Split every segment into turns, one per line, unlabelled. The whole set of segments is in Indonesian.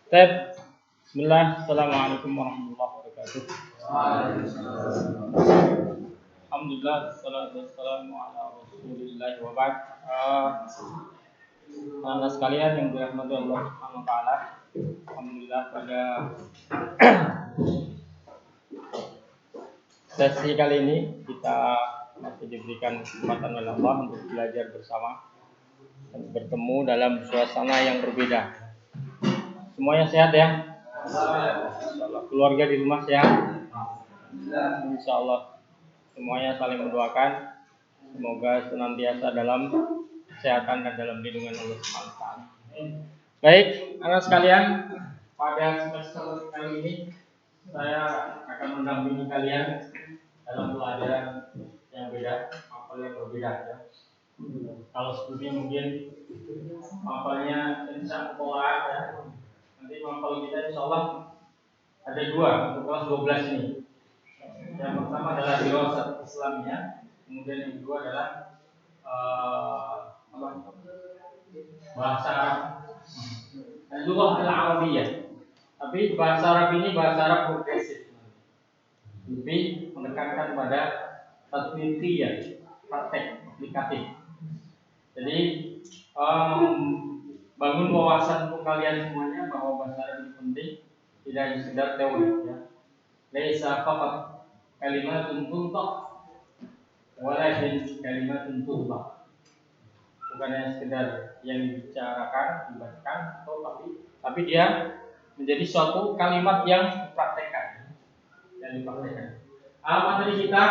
Tab. Bismillah. Assalamualaikum warahmatullahi wabarakatuh. Alhamdulillah. Wassalatu wassalamu ala rasulillah wa ba'd. Anak sekalian yang dirahmati Allah Subhanahu wa taala. Alhamdulillah pada sesi kali ini kita masih diberikan kesempatan oleh Allah untuk belajar bersama dan bertemu dalam suasana yang berbeda. Semuanya sehat ya? Insyaallah. Keluarga di rumah sehat? Insyaallah. Semuanya saling mendoakan semoga senantiasa dalam kesehatan dan dalam lindungan Allah Subhanahu wa taala. Baik, anak sekalian, pada semester kali ini saya akan mendampingi kalian dalam pelajaran yang beda, mapel yang berbeda ya. Kalau sebelumnya mungkin mapelnya tentang pola ya. Nanti mapel kita insyaallah ada dua untuk kelas 12 ini. Yang pertama adalah dirasat Islamnya, kemudian yang kedua adalah bahasa Arab. Al-Lughah Al-Arabiyyah. Tapi bahasa Arab ini bahasa Arab progresif. Lebih menekankan pada tatbiqiyah, praktek, aplikatif. Jadi bangun wawasan untuk kalian semuanya bahwa bahasa Arab ini penting, tidak hanya sekedar teori ya. Laisa faqat kalimatun tuntaq walakin kalimatun tutlaq. Bukan hanya sekedar yang dibicarakan, dibacakan atau tapi dia menjadi suatu kalimat yang dipraktekkan. Materi kita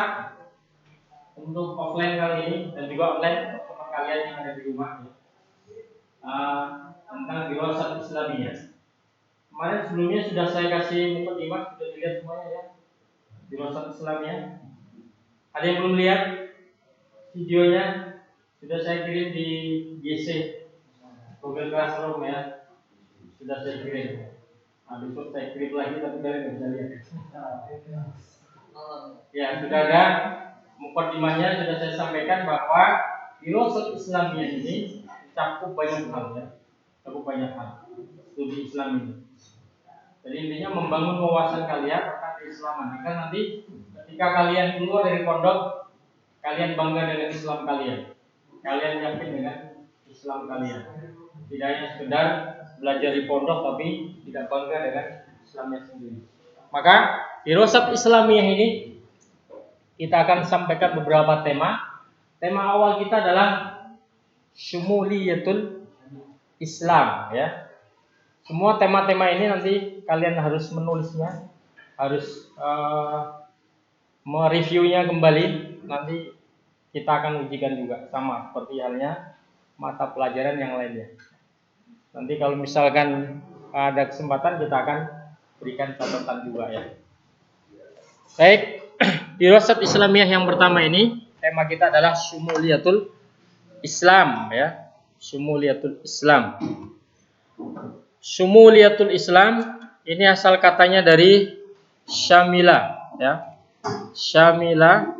untuk offline kali ini dan juga online untuk kalian yang ada di rumah ya. Tentang dirasat Islamiyah. Kemarin sebelumnya sudah saya kasih mukadimah, sudah dilihat semuanya ya. Dirasat Islamiyah. Ada yang belum lihat videonya? Sudah saya kirim di GC Google Classroom ya. Sudah saya kirim. Besok saya kirim lagi tapi kalian nggak bisa lihat. Ya sudah ada mukadimahnya, sudah saya sampaikan bahwa dirasat Islamiyah ini cakup banyak hal ya. Cakup banyak hal studi Islam ini. Jadi intinya membangun wawasan kalian tentang keislaman agar nanti ketika kalian keluar dari pondok, kalian bangga dengan Islam kalian. Kalian yakin dengan Islam kalian. Tidak hanya sekedar belajar di pondok tapi tidak bangga dengan Islamnya sendiri. Maka di Dirasat Islamiyah ini kita akan sampaikan beberapa tema. Tema awal kita adalah Syumuliyatul Islam ya. Semua tema-tema ini nanti kalian harus menulisnya, harus mereviewnya kembali. Nanti kita akan ujikan juga sama seperti halnya mata pelajaran yang lainnya. Nanti kalau misalkan ada kesempatan kita akan berikan catatan juga ya. Baik, Dirasat Islamiyah yang pertama ini tema kita adalah Syumuliyatul Islam ya. Syumuliyatul Islam. Syumuliyatul Islam ini asal katanya dari syamila ya. Syamila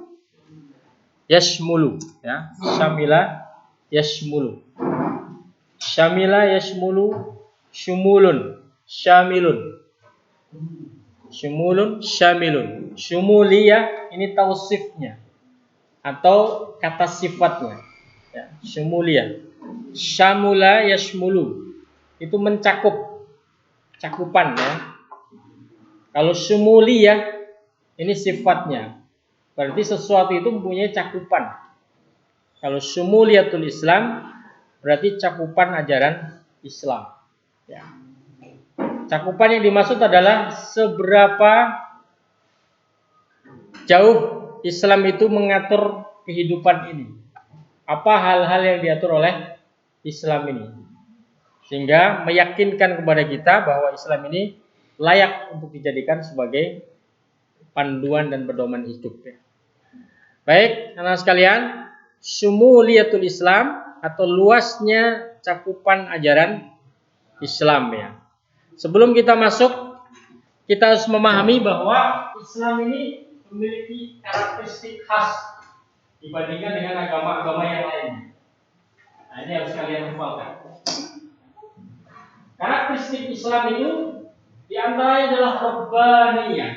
yashmulu ya. Syamila yashmulu. Syamila yashmulu syumulun syamilun. Syumulun syamilun. Syumuliyah ini tausifnya atau kata sifatnya ya. Syumuliyah. Syamula yashmulu itu mencakup, cakupan ya. Kalau syumuliyah ini sifatnya, berarti sesuatu itu mempunyai cakupan. Kalau syumuliyatul Islam berarti cakupan ajaran Islam ya. Cakupan yang dimaksud adalah seberapa jauh Islam itu mengatur kehidupan ini. Apa hal-hal yang diatur oleh Islam ini, sehingga meyakinkan kepada kita bahwa Islam ini layak untuk dijadikan sebagai panduan dan pedoman hidup ya. Baik, anak sekalian, Syumuliyatul Islam atau luasnya cakupan ajaran Islam ya. Sebelum kita masuk, kita harus memahami bahwa Islam ini memiliki karakteristik khas dibandingkan dengan agama-agama yang lain. Nah, ini harus kalian hafalkan. Karakteristik Islam itu di antaranya adalah Rabbaniyah.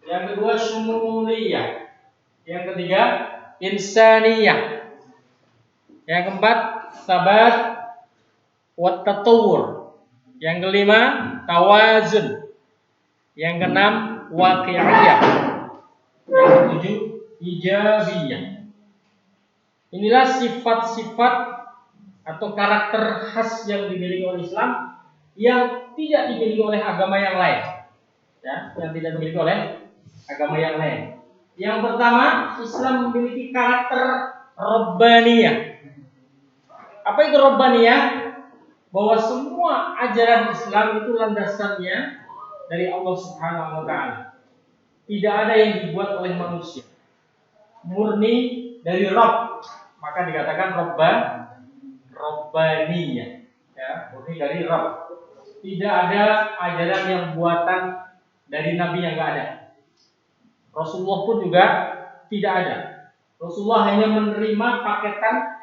Yang kedua Syumuliyah. Yang ketiga Insaniyah. Yang keempat Sabat wa Tatawur. Yang kelima Tawazun. Yang keenam Waqi'iyah. Yang ketujuh Ijabiyah. Inilah sifat-sifat atau karakter khas yang dimiliki oleh Islam yang tidak dimiliki oleh agama yang lain. Ya, yang tidak dimiliki oleh agama yang lain. Yang pertama, Islam memiliki karakter Rabbaniyah. Apa itu Rabbaniyah? Bahwa semua ajaran Islam itu landasannya dari Allah Subhanahu wa taala. Tidak ada yang dibuat oleh manusia. Murni dari Rabb. Maka dikatakan Rabbaniyah. Ya, murni dari Rabb. Tidak ada ajaran yang buatan dari nabi yang enggak ada. Rasulullah pun juga tidak ada. Rasulullah hanya menerima paketan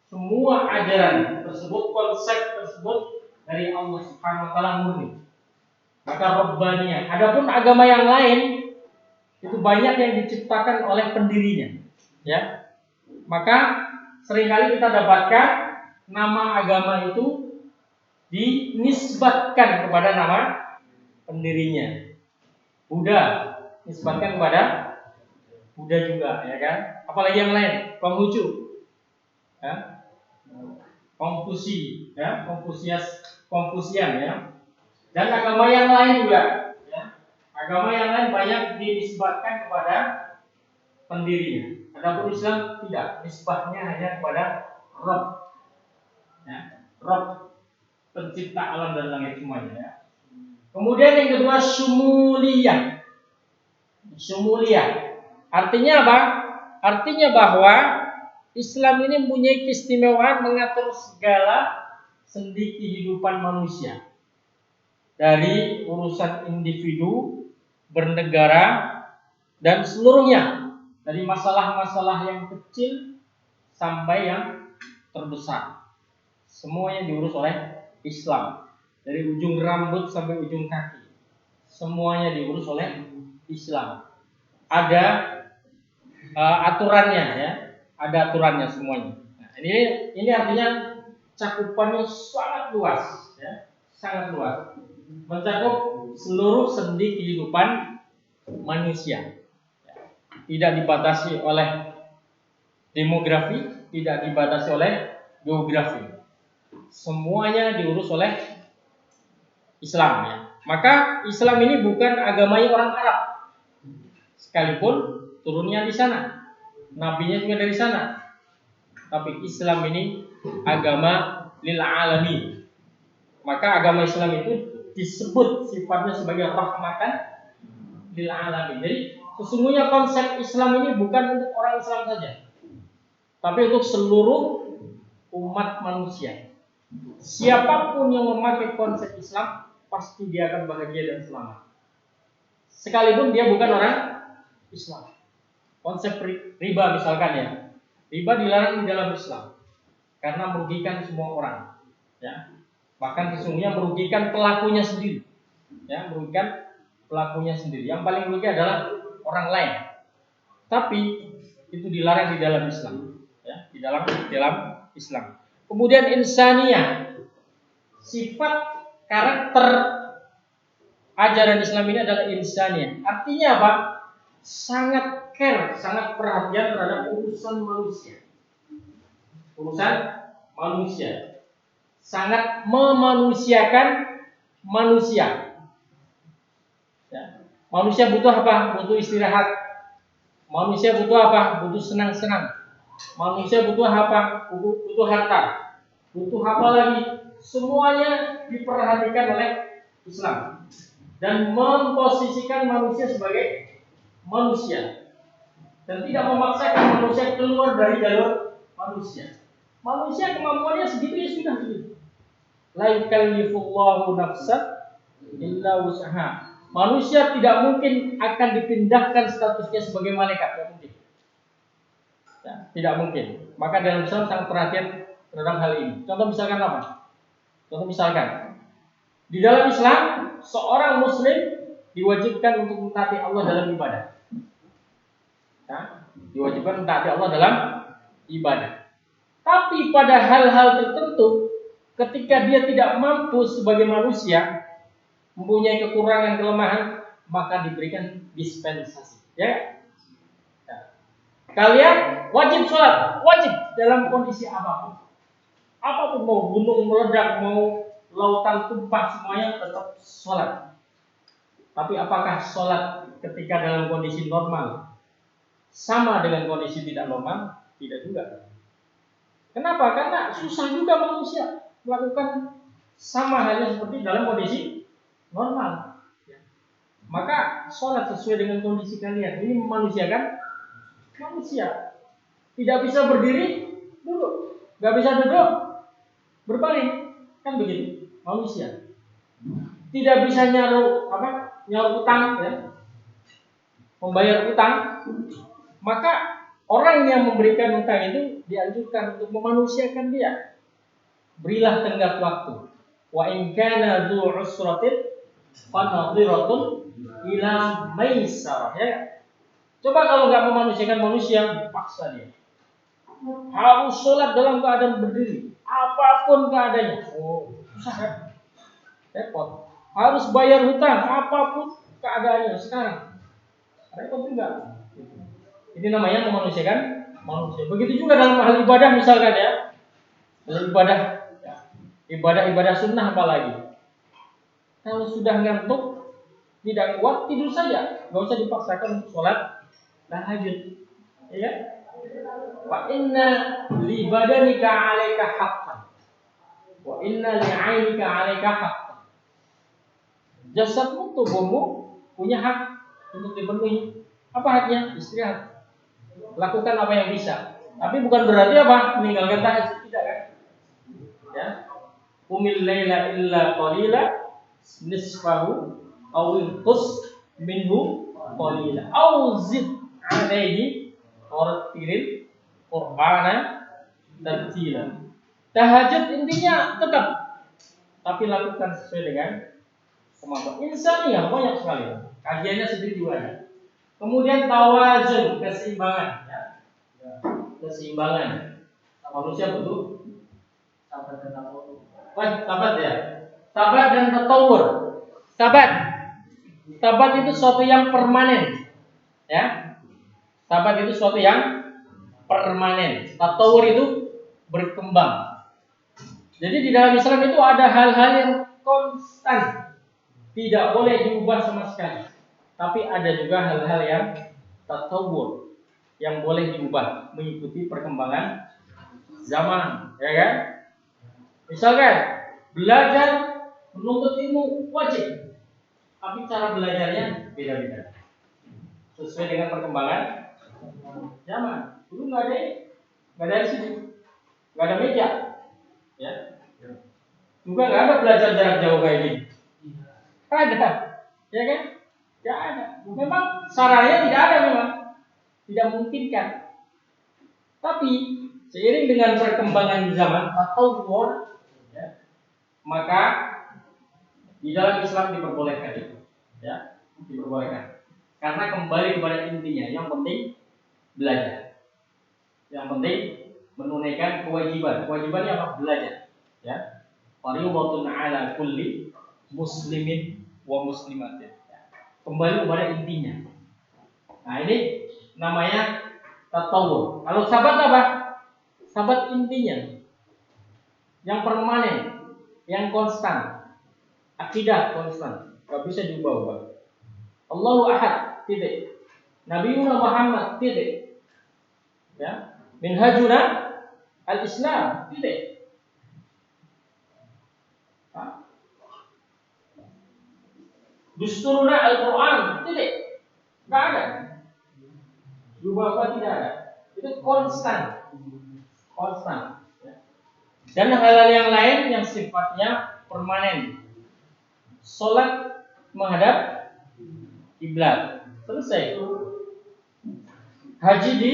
semua ajaran tersebut, konsep tersebut dari Allah Subhanahu wa taala murni. Maka Rabbaniyah. Adapun agama yang lain itu banyak yang diciptakan oleh pendirinya. Ya. Maka seringkali kita dapatkan nama agama itu dinisbatkan kepada nama pendirinya. Buddha nisbatkan kepada Buddha juga, ya kan? Apalagi yang lain, Konghucu, ya, Kongfusi, ya, Konfusian, ya. Dan agama yang lain juga, ya. Agama yang lain banyak dinisbatkan kepada pendirinya. Adapun Islam tidak, nisbahnya hanya kepada Rabb, ya, Rabb pencipta alam dan langit semuanya, ya. Kemudian yang kedua Syumuliyah. Syumuliyah artinya apa? Artinya bahwa Islam ini mempunyai keistimewaan mengatur segala sendi kehidupan manusia, dari urusan individu, bernegara, dan seluruhnya, dari masalah-masalah yang kecil sampai yang terbesar. Semuanya diurus oleh Islam, dari ujung rambut sampai ujung kaki. Semuanya diurus oleh Islam. Ada aturannya, ya. Ada aturannya semuanya. Nah, ini artinya cakupannya sangat luas, ya. Sangat luas. Mencakup seluruh sendi kehidupan manusia. Tidak dibatasi oleh demografi, tidak dibatasi oleh geografi. Semuanya diurus oleh Islam, ya. Maka Islam ini bukan agamanya orang Arab. Sekalipun turunnya di sana, nabinya juga dari sana. Tapi Islam ini agama lil alamin. Maka agama Islam itu disebut sifatnya sebagai rahmatan lil alamin. Jadi sesungguhnya konsep Islam ini bukan untuk orang Islam saja, tapi untuk seluruh umat manusia. Siapapun yang memakai konsep Islam pasti dia akan bahagia dan selamat, sekalipun dia bukan orang Islam. Konsep riba misalkan, ya. Riba dilarang di dalam Islam karena merugikan semua orang, ya. Bahkan sesungguhnya merugikan pelakunya sendiri, ya, merugikan pelakunya sendiri. Yang paling merugi adalah orang lain. Tapi itu dilarang di dalam Islam, ya, di dalam Islam. Kemudian insaniyah. Sifat karakter ajaran Islam ini adalah insaniyah. Artinya apa? Sangat care, sangat perhatian terhadap urusan manusia. Urusan manusia. Sangat memanusiakan manusia. Ya. Manusia butuh apa? Butuh istirahat. Manusia butuh apa? Butuh senang-senang. Manusia butuh apa? Butuh harta. Butuh apa lagi? Semuanya diperhatikan oleh Islam dan memposisikan manusia sebagai manusia dan tidak memaksakan manusia keluar dari jalur manusia. Manusia kemampuannya segitu, ya sudah segitu. La yukallifullahu nafsan illa wus'aha. Manusia tidak mungkin akan dipindahkan statusnya sebagai malaikat, tidak mungkin. Ya, tidak mungkin. Maka dalam Islam sangat perhatian terhadap hal ini. Contoh misalkan apa? Contoh misalkan, di dalam Islam seorang Muslim diwajibkan untuk mentaati Allah dalam ibadah. Ya, diwajibkan mentaati Allah dalam ibadah. Tapi pada hal-hal tertentu, ketika dia tidak mampu sebagai manusia, mempunyai kekurangan kelemahan, maka diberikan dispensasi. Ya. Kalian wajib sholat, wajib dalam kondisi apapun. Apapun, mau gunung meledak, mau lautan tumpah, semuanya tetap sholat. Tapi apakah sholat ketika dalam kondisi normal sama dengan kondisi tidak normal? Tidak juga. Kenapa? Karena susah juga manusia melakukan sama halnya seperti dalam kondisi normal. Maka sholat sesuai dengan kondisi kalian. Ini memanusiakan manusia. Tidak bisa berdiri, duduk. Gak bisa duduk, berbalik. Kan begitu, manusia. Tidak bisa nyaru utang, ya, membayar utang. Maka orang yang memberikan utang itu dianjurkan untuk memanusiakan dia. Berilah tenggat waktu. Wa in kana dzu usratin fa nadhiratun ila maisarah. Ya. Coba kalau nggak memanusiakan manusia, paksa dia. Harus sholat dalam keadaan berdiri, apapun keadaannya. Oh, susah kan? Repot. Harus bayar hutang, apapun keadaannya sekarang. Repot juga. Ini namanya memanusiakan manusia. Begitu juga dalam hal ibadah misalkan ya. Dalam ibadah sunnah apalagi. Kalau sudah ngantuk, tidak kuat, tidur saja. Gak usah dipaksakan untuk sholat tahajud. Ya. Wa inna li badanika 'alaika haqqan. Wa inna li 'ainika 'alaika haqqan. Jasadmu, tubuhmu punya hak untuk dipenuhi. Apa haknya? Istirahat. Lakukan apa yang bisa. Tapi bukan berarti apa? Meninggalkan tahajud, tidak kan? Ya. Qumil laila illa qalila nisfahu aw inqus minhu qalila aw zid 'alaihi warattilil qur'ana tartila. Tahajud intinya tetap, tapi lakukan sesuai dengan kemampuan. Insania banyak sekali. Kajiannya sedikit juga ada. Kemudian tawazun, keseimbangan, ya. Keseimbangan. Manusia butuh sabar dan tatawur. Sabar ya. Sabar dan tatawur. Sabar itu suatu yang permanen. Ya. Sabar itu suatu yang permanen. Tatawur itu berkembang. Jadi di dalam Islam itu ada hal-hal yang konstan, tidak boleh diubah sama sekali. Tapi ada juga hal-hal yang tatawur, yang boleh diubah mengikuti perkembangan zaman, ya kan? Misalkan belajar menuntut ilmu wajib, tapi cara belajarnya beda-beda sesuai dengan perkembangan zaman. Dulu nggak ada sini, nggak ada meja, ya. Juga nggak ada belajar jarak jauh kayak gini. Ada, ya kan? Tidak ada. Memang saranya tidak ada, memang tidak memungkinkan. Tapi seiring dengan perkembangan zaman atau war, ya, maka di dalam Islam diperbolehkan itu, ya, diperbolehkan. Karena kembali kepada intinya, yang penting belajar, yang penting menunaikan kewajiban. Kewajibannya apa? Belajar, ya. Fariidatun 'ala kulli muslimin wa muslimatin. Kembali kepada intinya. Nah, ini namanya tatawur. Kalau sahabat apa? Sahabat intinya, yang permanen, yang konstan, akidah konstan, gak bisa diubah-ubah. Allahu Ahad, titik. Nabiuna Muhammad, titik. Ya, minhajuna al-Islam, titik. Dusturuna Al-Quran, titik. Tidak ada. Berubah tidak ada. Itu konstan. Dan hal-hal yang lain yang sifatnya permanen. Sholat menghadap kiblat, selesai. Haji di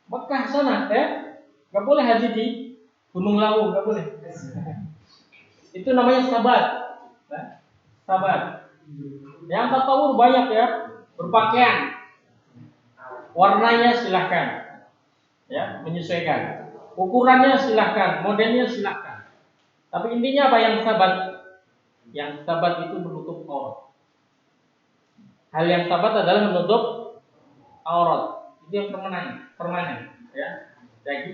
Mekah sana, ya. Gak boleh haji di Gunung Lawu, gak boleh. Itu namanya sabat. Sabat. Yang tatawur banyak ya, berpakaian. Warnanya silahkan, ya, menyesuaikan. Ukurannya silahkan, modelnya silahkan. Tapi intinya apa yang sabat? Yang sabat itu menutup aurat. Hal yang sabat adalah menutup aurat. Itu yang permanen, ya.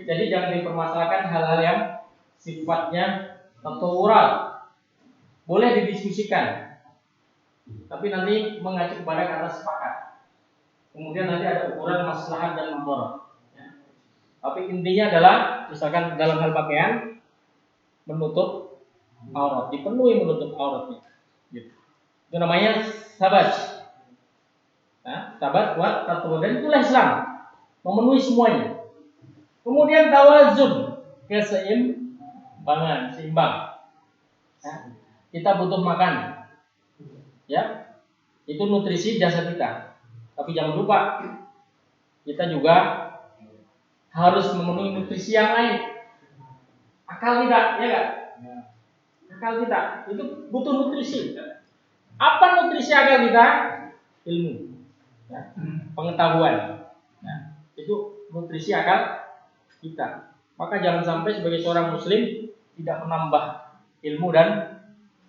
Jadi jangan dipermasalahkan hal-hal yang sifatnya tatawurat. Boleh didiskusikan, tapi nanti mengacu kepada kata sepakat. Kemudian nanti ada ukuran maslahat dan mudarat. Ya. Tapi intinya adalah misalkan dalam hal pakaian menutup aurat, dipenuhi menutup auratnya. Gitu. Itu namanya sabat. Nah, sabat buat tatawur dan itulah Islam, memenuhi semuanya. Kemudian tawazun, keseimbangan, seimbang. Ya. Kita butuh makan, ya, itu nutrisi jasad kita. Tapi jangan lupa kita juga harus memenuhi nutrisi yang lain. Akal kita, ya kan? Akal kita itu butuh nutrisi. Apa nutrisi akal kita? Ilmu, ya, pengetahuan. Ya, itu nutrisi akal kita. Maka jangan sampai sebagai seorang muslim tidak menambah ilmu dan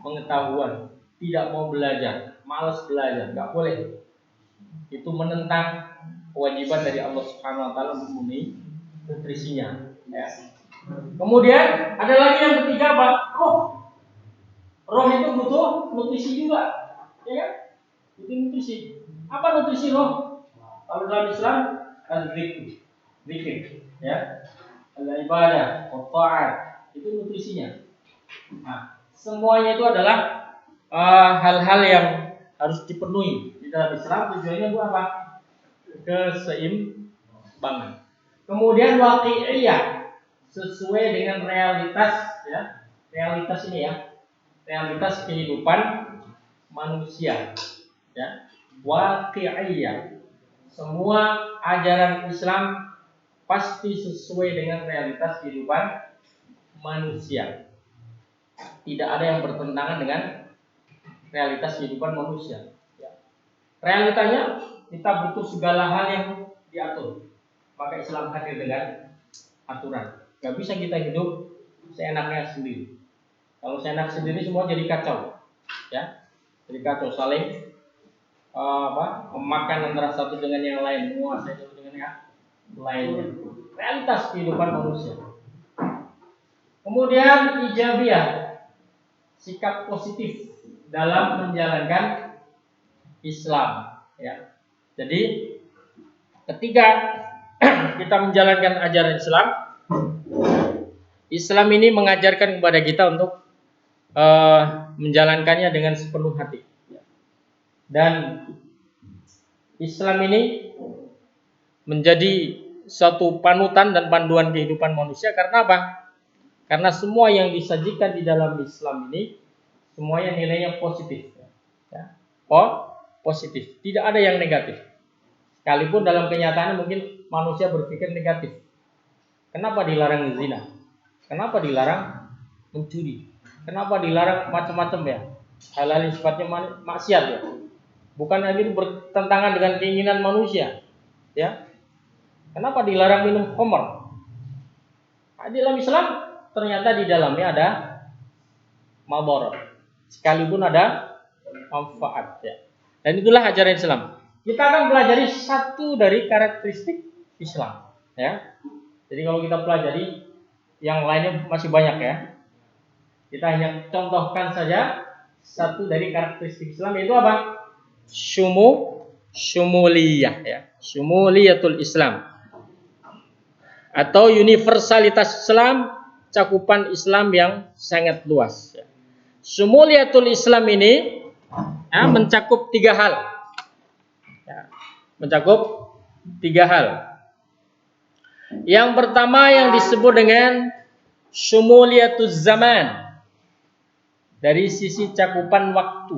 pengetahuan, tidak mau belajar, malas belajar, nggak boleh. Itu menentang kewajiban dari Allah Subhanahu wa taala memenuhi nutrisinya, ya. Kemudian ada lagi yang ketiga apa? Roh. Roh itu butuh nutrisi juga, ya kan? Butuh nutrisi. Apa nutrisi roh? Kalau dalam Islam zikir, ya. Al-ibadah, ta'at, itu nutrisinya. Nah, semuanya itu adalah hal-hal yang harus dipenuhi di dalam Islam. Tujuannya itu apa? Keseimbangan. Kemudian waqi'iyah, sesuai dengan realitas, ya. Realitas ini, ya. Realitas kehidupan manusia, ya. Waqi'iyah. Semua ajaran Islam pasti sesuai dengan realitas kehidupan manusia. Tidak ada yang bertentangan dengan realitas kehidupan manusia. Ya. Realitanya kita butuh segala hal yang diatur. Maka Islam hadir dengan aturan. Gak bisa kita hidup seenaknya sendiri. Kalau seenak sendiri semua jadi kacau, ya. Jadi kacau, saling memakan antara satu dengan yang lain, menguasai satu dengan yang lainnya. Realitas kehidupan manusia. Kemudian ijabiyah, sikap positif dalam menjalankan Islam, ya. Jadi ketika kita menjalankan ajaran Islam, Islam ini mengajarkan kepada kita untuk menjalankannya dengan sepenuh hati. Dan Islam ini menjadi satu panutan dan panduan kehidupan manusia. Karena apa? Karena semua yang disajikan di dalam Islam ini semuanya nilainya positif, ya. Positif, tidak ada yang negatif. Sekalipun dalam kenyataannya mungkin manusia berpikir negatif. Kenapa dilarang zina? Kenapa dilarang mencuri? Kenapa dilarang macam-macam, ya? Hal-hal yang sifatnya maksiat, ya. Bukan itu bertentangan dengan keinginan manusia, ya. Kenapa dilarang minum khamr? Nah, di dalam Islam ternyata di dalamnya ada madarat, sekalipun ada manfaat, ya. Dan itulah ajaran Islam. Kita akan pelajari satu dari karakteristik Islam, ya. Jadi kalau kita pelajari yang lainnya masih banyak, ya. Kita hanya contohkan saja satu dari karakteristik Islam, yaitu apa? Syumuliyah, ya. Syumuliyatul Islam atau universalitas Islam, cakupan Islam yang sangat luas, ya. Syumuliyatul Islam ini, ya, mencakup tiga hal, ya. Mencakup tiga hal. Yang pertama yang disebut dengan syumuliyatuz zaman, dari sisi cakupan waktu.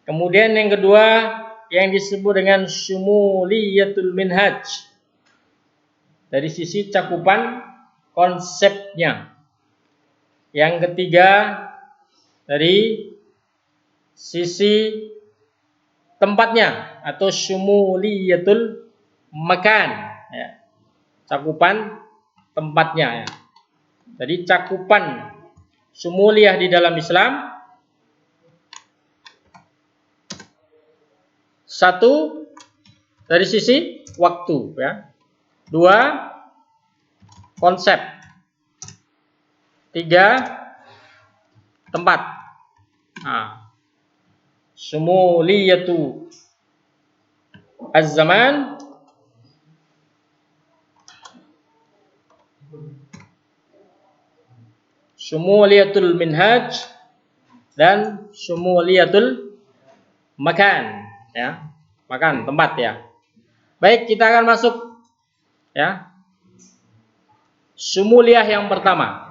Kemudian yang kedua yang disebut dengan syumuliyatul minhaj, dari sisi cakupan konsepnya. Yang ketiga dari sisi tempatnya atau syumuliyatul makan, ya. Cakupan tempatnya, ya. Jadi cakupan syumuliyah di dalam Islam, satu dari sisi waktu, ya. Dua, konsep. Tiga, tempat. Nah, syumuliyatu az-zaman, syumuliyatul minhaj, dan syumuliyatul makan, ya. Makan, tempat, ya. Baik, kita akan masuk, ya. Syumuliyah yang pertama.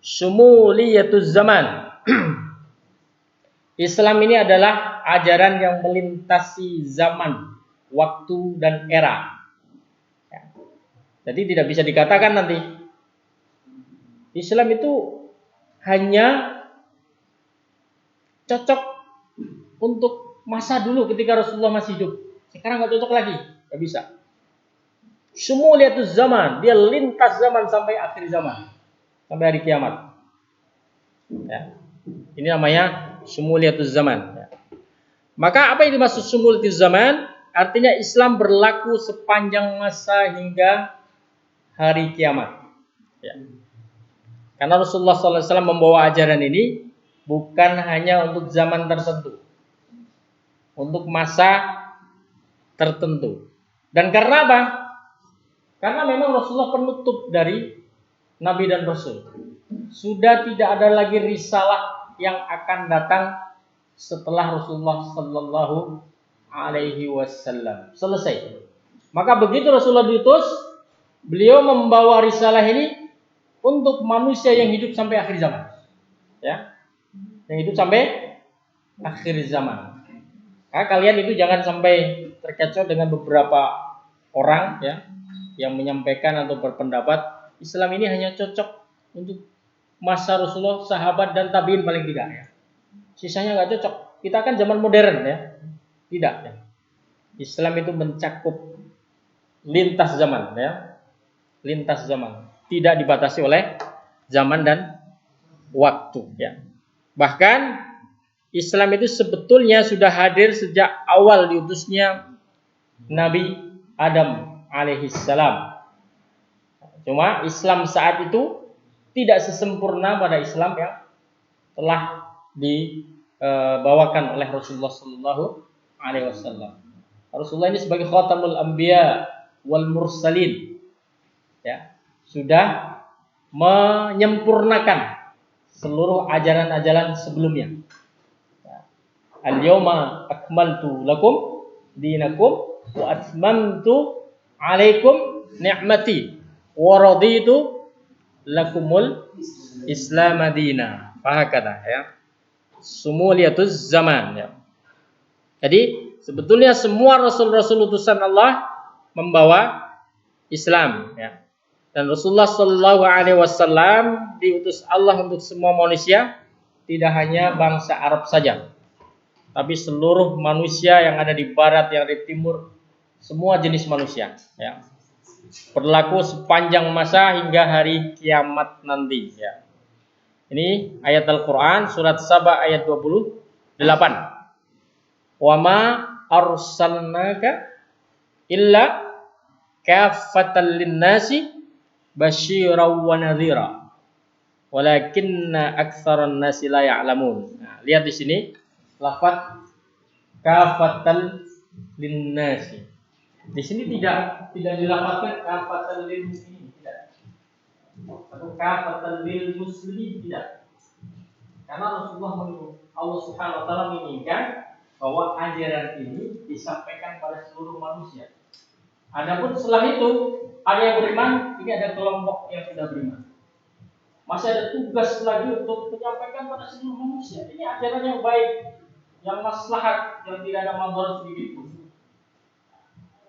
Syumuliyatuz zaman. Islam ini adalah ajaran yang melintasi zaman, waktu, dan era. Ya. Jadi tidak bisa dikatakan nanti Islam itu hanya cocok untuk masa dulu ketika Rasulullah masih hidup. Sekarang nggak cocok lagi, nggak bisa. Syumuliyatuz zaman, dia lintas zaman sampai akhir zaman, sampai hari kiamat. Ya. Ini namanya syumuliyatuz zaman. Ya. Maka apa yang dimaksud syumuliyatuz zaman? Artinya Islam berlaku sepanjang masa hingga hari kiamat. Ya. Karena Rasulullah SAW membawa ajaran ini bukan hanya untuk zaman tertentu, untuk masa tertentu. Dan karena apa? Karena memang Rasulullah penutup dari Nabi dan Rasul. Sudah tidak ada lagi risalah yang akan datang setelah Rasulullah Sallallahu Alaihi Wasallam. Selesai. Maka begitu Rasulullah diutus, beliau membawa risalah ini untuk manusia yang hidup sampai akhir zaman. Ya, yang hidup sampai akhir zaman. Nah, kalian itu jangan sampai terkecoh dengan beberapa orang, ya, yang menyampaikan atau berpendapat Islam ini hanya cocok untuk masa Rasulullah, sahabat, dan tabiin paling tidak, ya. Sisanya nggak cocok. Kita kan zaman modern, ya. Tidak, ya. Islam itu mencakup lintas zaman, ya. Lintas zaman. Tidak dibatasi oleh zaman dan waktu, ya. Bahkan Islam itu sebetulnya sudah hadir sejak awal diutusnya Nabi Adam alaihissalam. Cuma Islam saat itu tidak sesempurna pada Islam yang telah dibawakan oleh Rasulullah Sallallahu Alaihi Wasallam. Rasulullah ini sebagai khatamul anbiya wal mursalin, ya, sudah menyempurnakan seluruh ajaran-ajaran sebelumnya. Al-yawma akmaltu lakum dinakum wa atmamtu alaikum ni'mati wa raditu lakumul Islam madina. Fahakata, ya. Syumuliyatuz zaman, ya. Jadi sebetulnya semua rasul-rasul utusan Allah membawa Islam, ya. Dan Rasulullah Shallallahu Alaihi Wasallam diutus Allah untuk semua manusia, tidak hanya bangsa Arab saja, tapi seluruh manusia yang ada di barat, yang di timur, semua jenis manusia, ya. Berlaku sepanjang masa hingga hari kiamat nanti, ya. Ini ayat Al-Quran surat Saba ayat 28. Wa ma arsalnaka illa kaffatan linnasi basyiran wa nadhira walakinna aktsaran nasi la ya'lamun. Nah, lihat di sini lafaz kafatan linnasi. Di sini tidak dilafazkan kafatan lil muslimin, tidak. Atau kafatan lil muslimin, tidak. Karena Allah Subhanahu wa taala menginginkan bahwa ajaran ini disampaikan pada seluruh manusia. Adapun setelah itu ada yang beriman, ini ada kelompok yang sudah beriman. Masih ada tugas lagi untuk menyampaikan pada seluruh manusia. Ini ajaran yang baik, yang maslahat, yang tidak ada madarat sedikit pun.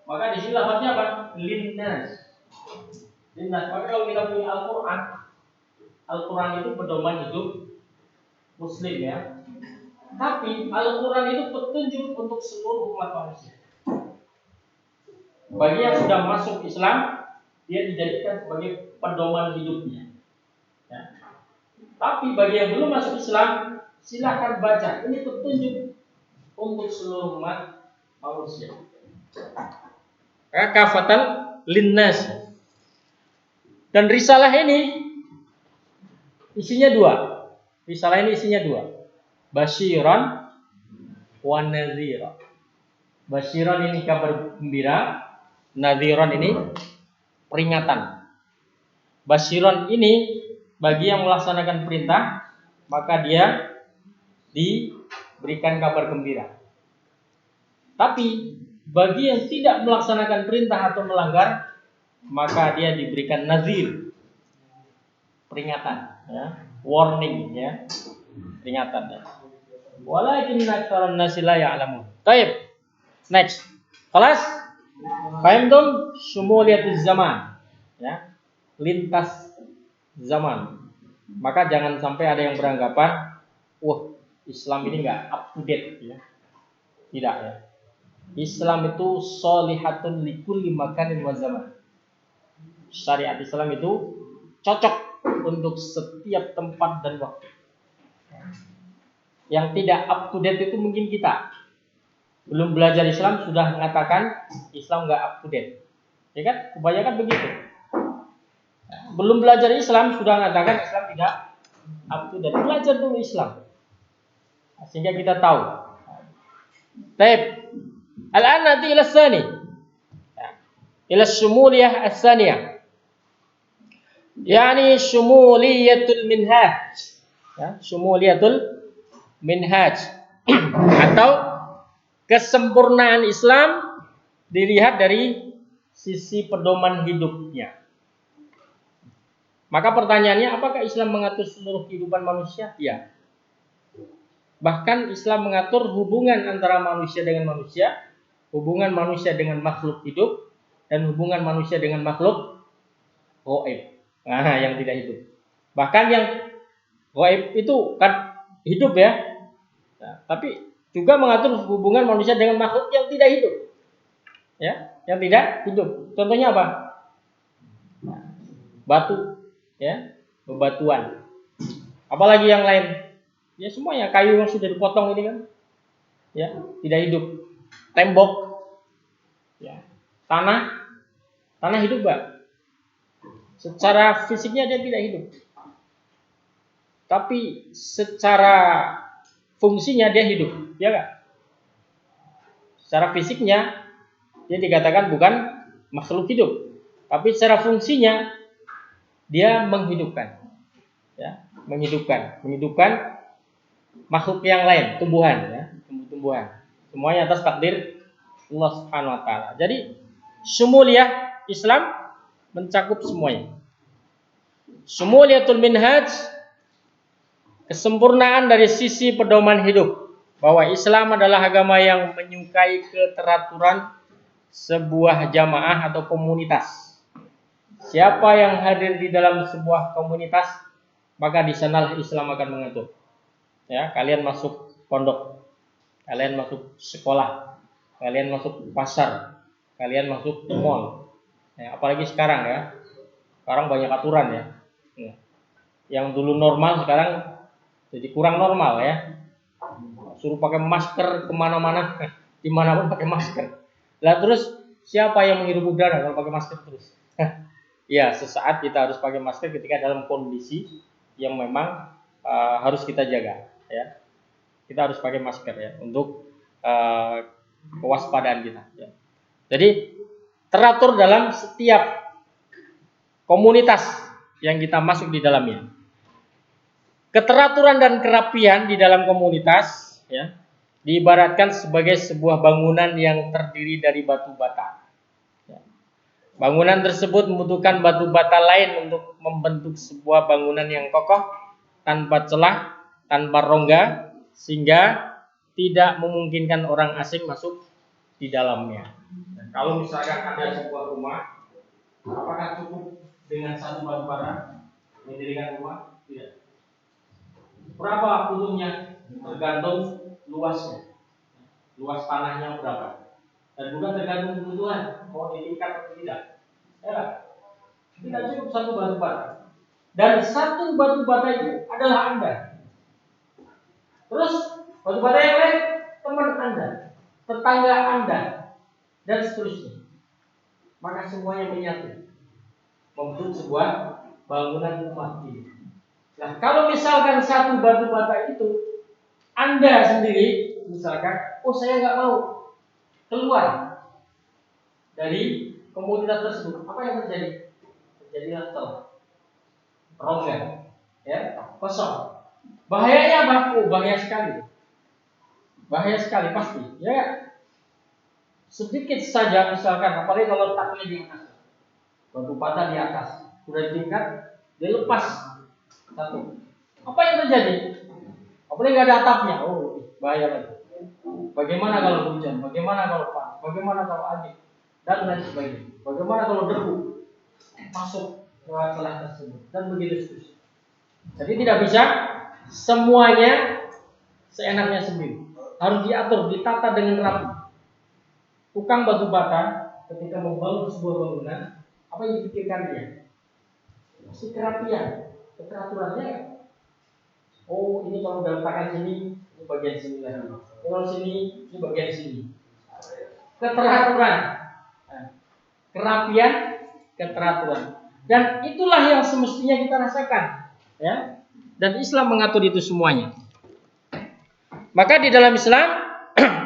Maka di sini lafaznya apa? Linnas. Linnas. Maka kalau kita punya Al-Quran, Al-Quran itu pedoman hidup Muslim ya. Tapi Al-Quran itu petunjuk untuk seluruh umat manusia. Bagi yang sudah masuk Islam, dia dijadikan sebagai pedoman hidupnya. Ya. Tapi bagi yang belum masuk Islam, silakan baca. Ini petunjuk untuk seluruh umat manusia. Kafatan linnas. Dan risalah ini isinya dua. Risalah ini isinya dua. Basyiran wa nadhira. Basyiran ini kabar gembira, nadhiran ini peringatan. Basyiran ini bagi yang melaksanakan perintah, maka dia diberikan kabar gembira. Tapi bagi yang tidak melaksanakan perintah atau melanggar, maka dia diberikan nadhir, peringatan, ya, warning, ya, peringatan. Ya. Walakin aktsaran nasi la ya'lamun. Baik. Next. Kelas fahimtum syumuliyatuz zaman. Ya. Lintas zaman. Maka jangan sampai ada yang beranggapan, wah, Islam ini enggak up to date, ya. Tidak, ya. Islam itu sholihatun likulli makanin wa zaman. Syariat Islam itu cocok untuk setiap tempat dan waktu. Yang tidak up to date itu mungkin kita. Belum belajar Islam sudah mengatakan Islam nggak up to date. Ya kan? Kebanyakan begitu. Belum belajar Islam sudah mengatakan Islam tidak up to date. Belajar dulu Islam. Sehingga kita tahu. Baik. Al-an nanti ila tsani. Ila syumuliyah as-tsaniyah. Yani syumuliyatul minhaj, ya, syumuliyatul minhaj atau kesempurnaan Islam dilihat dari sisi pedoman hidupnya. Maka pertanyaannya, apakah Islam mengatur seluruh kehidupan manusia? Ya. Bahkan Islam mengatur hubungan antara manusia dengan manusia, hubungan manusia dengan makhluk hidup, dan hubungan manusia dengan makhluk gaib. Nah, yang tidak hidup. Bahkan yang gaib itu kan hidup, ya. Nah, tapi juga mengatur hubungan manusia dengan makhluk yang tidak hidup. Ya, yang tidak hidup. Contohnya apa? Nah, batu, ya, bebatuan. Apalagi yang lain? Ya semuanya, kayu yang sudah dipotong ini kan, ya, tidak hidup. Tembok, ya, tanah hidup, Pak. Secara fisiknya dia tidak hidup. Tapi secara fungsinya dia hidup, ya kan? Secara fisiknya dia dikatakan bukan makhluk hidup, tapi secara fungsinya dia menghidupkan, ya, menghidupkan makhluk yang lain, tumbuhan, ya, tumbuhan. Semuanya atas takdir Allah Subhanahu wa taala. Jadi syumuliyah Islam mencakup semuanya. Syumuliyatul minhaj, kesempurnaan dari sisi pedoman hidup, bahwa Islam adalah agama yang menyukai keteraturan sebuah jamaah atau komunitas. Siapa yang hadir di dalam sebuah komunitas, maka di sanalah Islam akan mengatur. Ya, kalian masuk pondok, kalian masuk sekolah, kalian masuk pasar, kalian masuk mall. Ya, apalagi sekarang, ya. Sekarang banyak aturan, ya. Yang dulu normal sekarang jadi kurang normal, ya. Suruh pakai masker kemana-mana, dimanapun pakai masker. Lah terus siapa yang menghirup udara kalau pakai masker terus? Ya, sesaat kita harus pakai masker ketika dalam kondisi yang memang harus kita jaga, ya. Kita harus pakai masker, ya, untuk kewaspadaan kita, ya. Jadi teratur dalam setiap komunitas yang kita masuk di dalamnya. Keteraturan dan kerapian di dalam komunitas, ya, diibaratkan sebagai sebuah bangunan yang terdiri dari batu bata. Ya. Bangunan tersebut membutuhkan batu bata lain untuk membentuk sebuah bangunan yang kokoh, tanpa celah, tanpa rongga, sehingga tidak memungkinkan orang asing masuk di dalamnya. Dan kalau misalkan ada sebuah rumah, apakah cukup dengan satu batu bata mendirikan rumah? Tidak. Berapa butuhnya? Tergantung luasnya. Luas tanahnya berapa. Dan juga tergantung kebutuhan, mau ditingkat atau tidak. Ya, tidak cukup satu batu bata. Dan satu batu bata itu adalah Anda. Terus batu bata yang lain teman Anda, tetangga Anda, dan seterusnya. Maka semuanya menyatu membentuk sebuah bangunan umat ini. Nah, kalau misalkan satu batu bata itu Anda sendiri, misalkan, oh saya nggak mau keluar dari komunitas tersebut, apa yang terjadi? Terjadilah rongga, ya, kosong. Bahayanya apa? Oh, bahaya sekali. Bahaya sekali pasti. Ya, sedikit saja misalkan, apalagi kalau letaknya di atas, batu bata di atas, sudah tingkat, dia lepas satu. Apa yang terjadi? Apalagi nggak ada atapnya, oh bahaya lagi. Bagaimana kalau hujan? Bagaimana kalau panas? Bagaimana kalau angin? Dan lain sebagainya. Bagaimana kalau debu masuk ke celah tersebut? Dan begitu seterusnya. Jadi tidak bisa semuanya seenaknya sendiri. Harus diatur, ditata dengan rapi. Tukang batu bata ketika membangun sebuah bangunan, apa yang dipikirkan dia? Mesti kerapian, keteraturannya. Oh, ini kalau diletakkan sini, ini bagian sini lagi. Kalau sini, ini bagian sini. Keteraturan, kerapian, keteraturan. Dan itulah yang semestinya kita rasakan, ya. Dan Islam mengatur itu semuanya. Maka di dalam Islam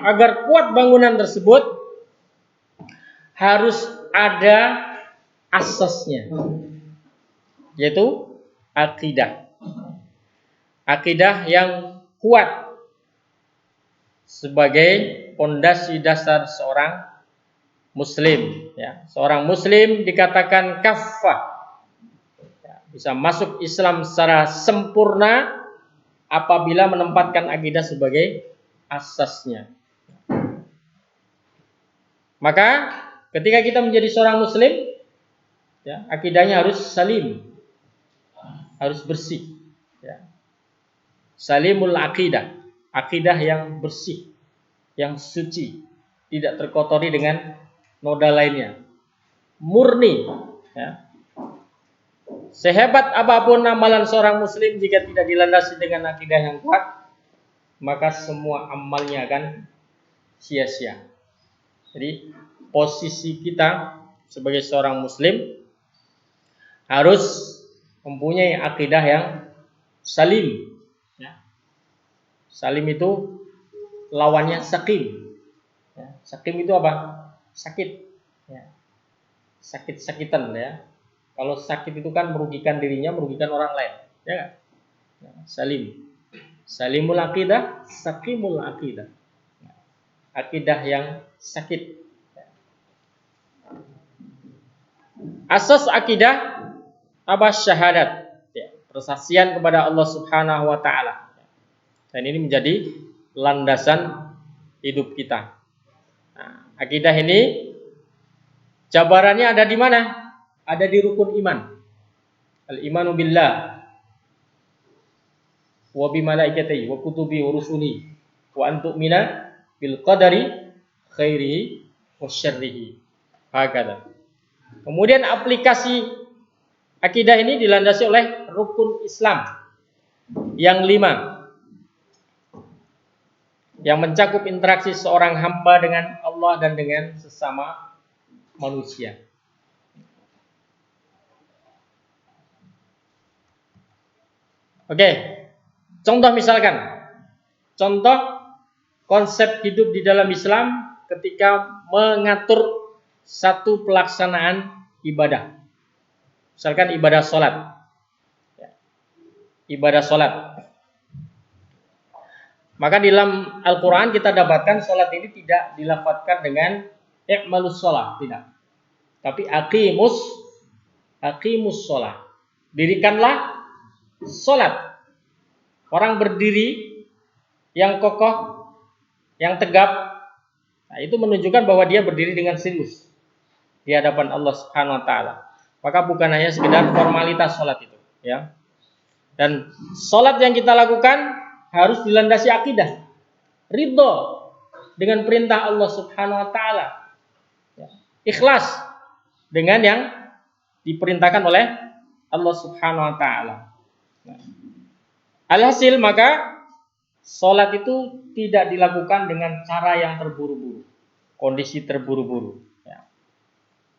agar kuat bangunan tersebut harus ada asasnya, yaitu akidah. Akidah yang kuat sebagai pondasi dasar seorang muslim, ya. Seorang muslim dikatakan kafah, ya, bisa masuk Islam secara sempurna apabila menempatkan akidah sebagai asasnya. Maka ketika kita menjadi seorang muslim, ya, akidahnya harus salim, harus bersih, ya. Salimul akidah, akidah yang bersih, yang suci, tidak terkotori dengan noda lainnya, murni, ya. Sehebat apapun amalan seorang muslim, jika tidak dilandasi dengan akidah yang kuat, maka semua amalnya akan sia-sia. Jadi posisi kita sebagai seorang muslim harus mempunyai akidah yang salim. Salim itu lawannya sakim. Ya, sakim itu apa? Sakit. Ya. Sakit-sakitan, ya. Kalau sakit itu kan merugikan dirinya, merugikan orang lain. Ya, ya, salim. Salimul akidah, sakimul akidah. Akidah yang sakit. Asas akidah apa? Syahadat. Ya, persaksian kepada Allah Subhanahu wa taala. Dan ini menjadi landasan hidup kita. Nah, akidah ini jabarannya ada di mana? Ada di rukun iman. Al-imanu billah wa bi malaikatihi wa kutubihi wa rusulihi wa an tu'mina bil qadari khairihi wa syarrihi. Hakada. Kemudian aplikasi akidah ini dilandasi oleh rukun Islam yang 5. Yang mencakup interaksi seorang hamba dengan Allah dan dengan sesama manusia. Oke, contoh misalkan, contoh konsep hidup di dalam Islam ketika mengatur satu pelaksanaan ibadah. Misalkan ibadah sholat. Ibadah sholat. Maka di dalam Al-Quran kita dapatkan sholat ini tidak dilafadzkan dengan i'malus sholat, tidak. Tapi aqimus sholat. Dirikanlah sholat. Orang berdiri yang kokoh, yang tegap, nah itu menunjukkan bahwa dia berdiri dengan serius di hadapan Allah Subhanahu wa taala. Maka bukan hanya sekedar formalitas sholat itu, ya. Dan sholat yang kita lakukan harus dilandasi akidah, ridho dengan perintah Allah Subhanahu Wa Taala, ikhlas dengan yang diperintahkan oleh Allah Subhanahu Wa Taala. Alhasil maka sholat itu tidak dilakukan dengan cara yang terburu-buru, kondisi terburu-buru.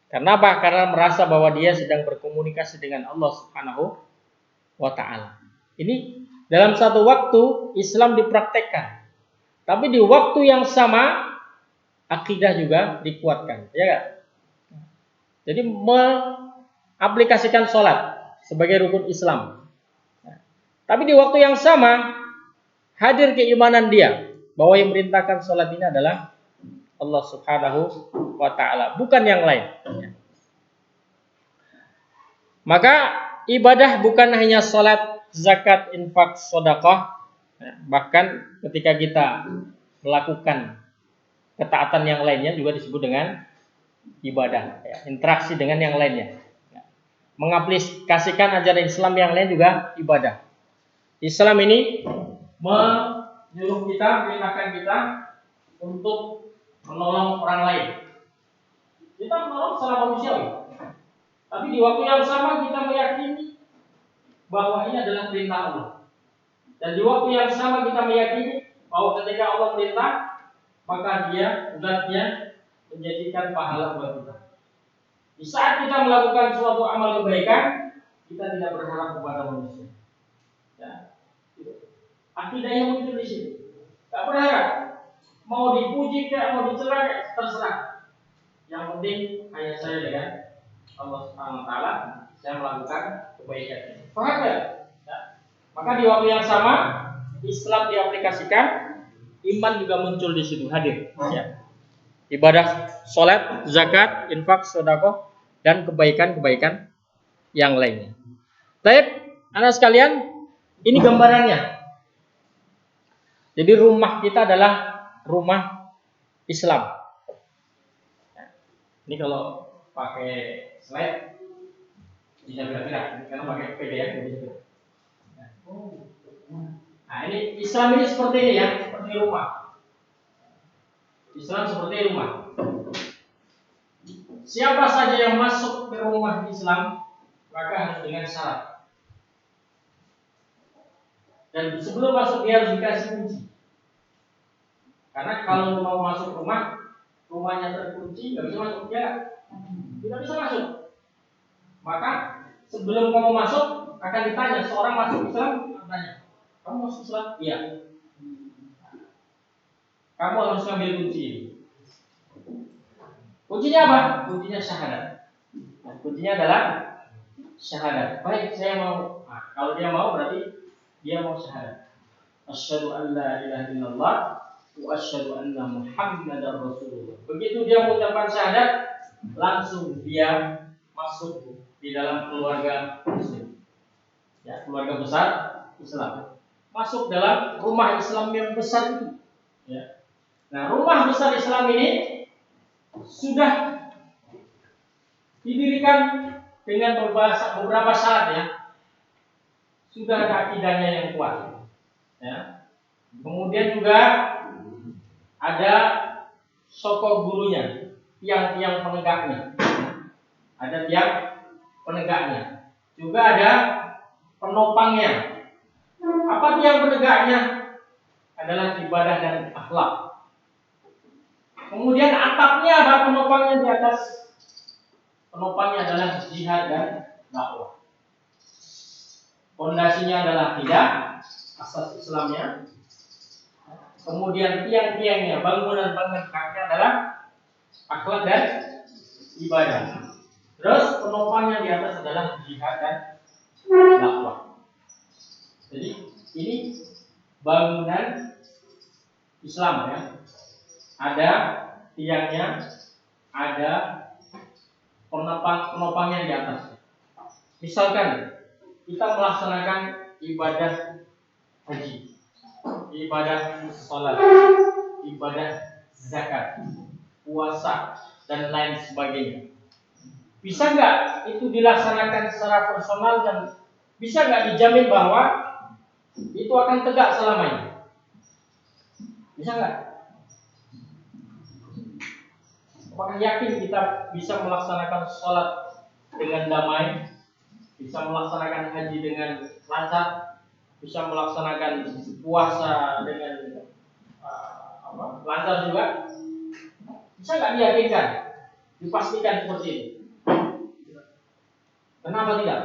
Karena apa? Karena merasa bahwa dia sedang berkomunikasi dengan Allah Subhanahu Wa Taala. Ini dalam satu waktu Islam dipraktekkan, tapi di waktu yang sama akidah juga dikuatkan, ya kan? Jadi mengaplikasikan sholat sebagai rukun Islam. Tapi di waktu yang sama hadir keimanan dia bahwa yang merintahkan sholat ini adalah Allah Subhanahu Wa Taala, bukan yang lain. Maka ibadah bukan hanya sholat, zakat, infak, sedekah. Bahkan ketika kita melakukan ketaatan yang lainnya juga disebut dengan ibadah. Interaksi dengan yang lainnya, mengaplikasikan ajaran Islam yang lain juga ibadah. Islam ini menyuruh kita, perintahkan kita untuk menolong orang lain. Kita menolong secara manusiawi, tapi di waktu yang sama kita meyakini bahwa ini adalah perintah Allah. Dan di waktu yang sama kita meyakini bahwa ketika Allah perintah, maka dia, zatnya menjadikan pahala buat kita. Di saat kita melakukan suatu amal kebaikan, kita tidak berharap kepada manusia. Akidahnya muncul di sini. Tak berharap mau dipuji ke, mau dicela, terserah. Yang penting hanya saya dengan Allah Subhanahu Wa Taala, saya melakukan kebaikan ini. Paham ya? Maka di waktu yang sama Islam diaplikasikan, iman juga muncul di situ, hadir. Ya. Ibadah, sholat, zakat, infak, sedekah, dan kebaikan-kebaikan yang lainnya. Baik, anak sekalian, ini gambarannya. Jadi rumah kita adalah rumah Islam. Ini kalau pakai slide bisa gerak-gerak, karena pakai PDF bisa gerak. Nah, ini Islam ini seperti ini ya, seperti rumah. Islam seperti rumah. Siapa saja yang masuk ke rumah Islam, maka harus dengan syarat. Dan sebelum masuk dia harus dikasih kunci. Karena kalau mau masuk rumah, rumahnya terkunci, nggak bisa masuk, ya tidak bisa masuk. Maka sebelum kamu masuk akan ditanya, seorang masuk Islam, tanya, kamu masuk Islam? Iya. Kamu harus ngambil kunci ini. Kuncinya apa? Kuncinya syahadat. Nah, kuncinya adalah syahadat. Baik, saya mau. Nah, kalau dia mau berarti dia mau syahadat. Asyhadu an la ilaha illallah wa asyhadu anna Muhammadar Rasulullah. Begitu dia mengucapkan syahadat, langsung dia masuk di dalam keluarga Muslim. Ya, keluarga besar Islam. Masuk dalam rumah Islam yang besar itu. Ya. Nah, rumah besar Islam ini sudah didirikan dengan beberapa syarat ya. Sudah ada akidahnya yang kuat. Ya. Kemudian juga ada sokong gurunya, tiang-tiang penegaknya. Ada tiang penegaknya. Juga ada penopangnya. Apa tiang penegaknya? Adalah ibadah dan akhlak. Kemudian atapnya apa? Penopangnya di atas. Penopangnya adalah jihad dan dakwah. Fondasinya adalah akidah, asas Islamnya. Kemudian tiang-tiangnya, bangunan-bangunan kaknya adalah akhlak dan ibadah. Terus penopangnya di atas adalah jihad dan dakwah. Jadi ini bangunan Islam ya. Ada tiangnya, ada penopangnya di atas. Misalkan kita melaksanakan ibadah haji, ibadah sholat, ibadah zakat, puasa, dan lain sebagainya. Bisa nggak itu dilaksanakan secara personal dan bisa nggak dijamin bahwa itu akan tegak selamanya? Bisa nggak? Apakah yakin kita bisa melaksanakan sholat dengan damai, bisa melaksanakan haji dengan lancar, bisa melaksanakan puasa dengan lancar juga? Bisa nggak diyakinkan, dipastikan seperti itu? Kenapa tidak?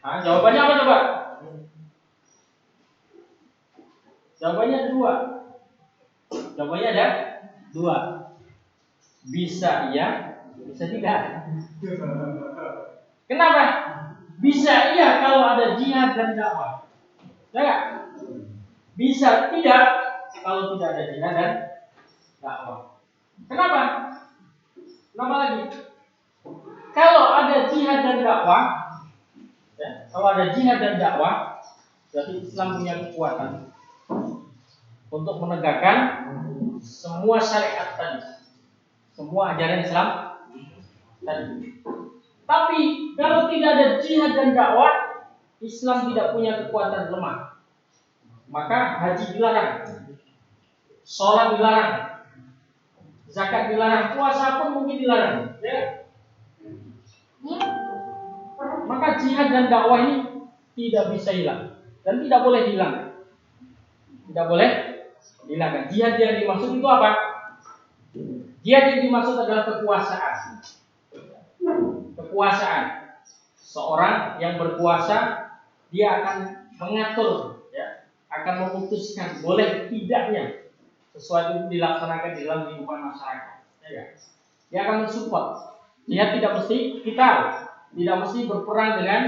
Jawabannya apa coba? Jawabannya ada dua. Jawabannya ada dua. Bisa iya, bisa tidak. Kenapa? Bisa iya kalau ada jihad dan dakwah. Ya, bisa tidak kalau tidak ada jihad dan dakwah. Kenapa? Kenapa lagi? Kalau ada jihad dan dakwah, ya, kalau ada jihad dan dakwah, berarti Islam punya kekuatan untuk menegakkan semua syariat tadi, semua ajaran Islam tadi. Tapi kalau tidak ada jihad dan dakwah, Islam tidak punya kekuatan lemah. Maka haji dilarang, sholat dilarang, zakat dilarang, puasa pun mungkin dilarang. Ya. Maka jihad dan dakwah ini tidak bisa hilang dan tidak boleh hilang. Tidak boleh hilang. Jihad yang dimaksud itu apa? Jihad yang dimaksud adalah kekuasaan. Kekuasaan. Seorang yang berkuasa, dia akan mengatur, ya, akan memutuskan boleh tidaknya sesuatu itu dilaksanakan di dalam kehidupan masyarakat. Ya. Dia akan mensupport. Jihad tidak mesti kita, tidak mesti berperang dengan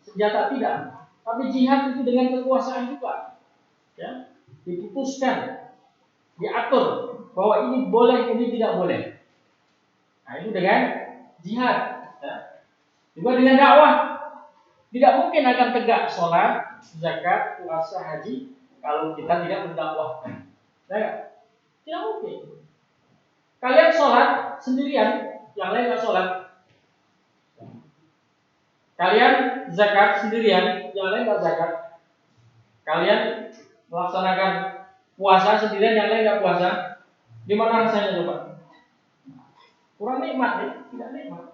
senjata, tidak. Tapi jihad itu dengan kekuasaan juga. Ya. Diputuskan, diatur bahwa ini boleh, ini tidak boleh. Nah, itu dengan jihad. Ya. Juga dengan dakwah. Tidak mungkin akan tegak sholat, zakat, puasa, haji kalau kita tidak mendakwahkan. Ya. Tidak mungkin. Kalian sholat sendirian, yang lain nggak sholat. Kalian zakat sendirian, yang lain nggak zakat. Kalian melaksanakan puasa sendirian, yang lain nggak puasa. Di mana rasanya coba? Kurang nikmat, ya? Tidak nikmat.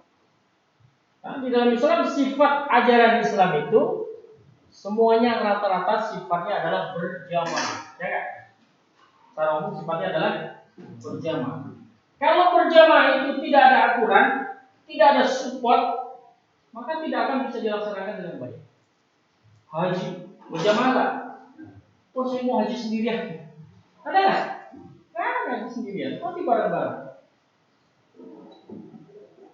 Nah, di dalam Islam sifat ajaran Islam itu semuanya rata-rata sifatnya adalah berjamaah, ya kan? Secara umum sifatnya adalah berjamaah. Kalau berjamaah itu tidak ada aturan, tidak ada support, maka tidak akan bisa dilaksanakan dengan baik. Haji berjamaah nggak? Oh, saya mau haji sendirian. Ada nggak? Nggak ada haji sendirian, tapi bareng-bareng.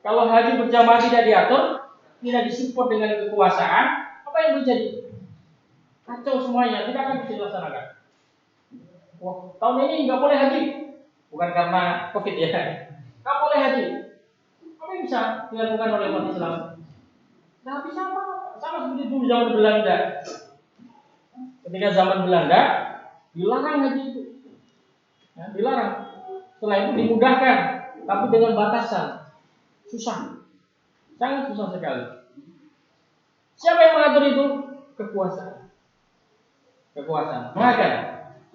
Kalau haji berjamaah tidak diatur, tidak disupport dengan kekuasaan, apa yang terjadi? Kacau semuanya, tidak akan bisa dilaksanakan. Wah, tahun ini nggak boleh haji, bukan karena COVID ya. Nggak boleh haji. Apa yang bisa dilakukan oleh umat Islam? Nggak bisa apa? Sama seperti dulu zaman Belanda. Ketika zaman Belanda, dilarang haji itu, ya, dilarang. Setelah itu dimudahkan, tapi dengan batasan. Susah, sangat susah sekali. Siapa yang mengatur itu? Kekuasaan. Kekuasaan. Maka,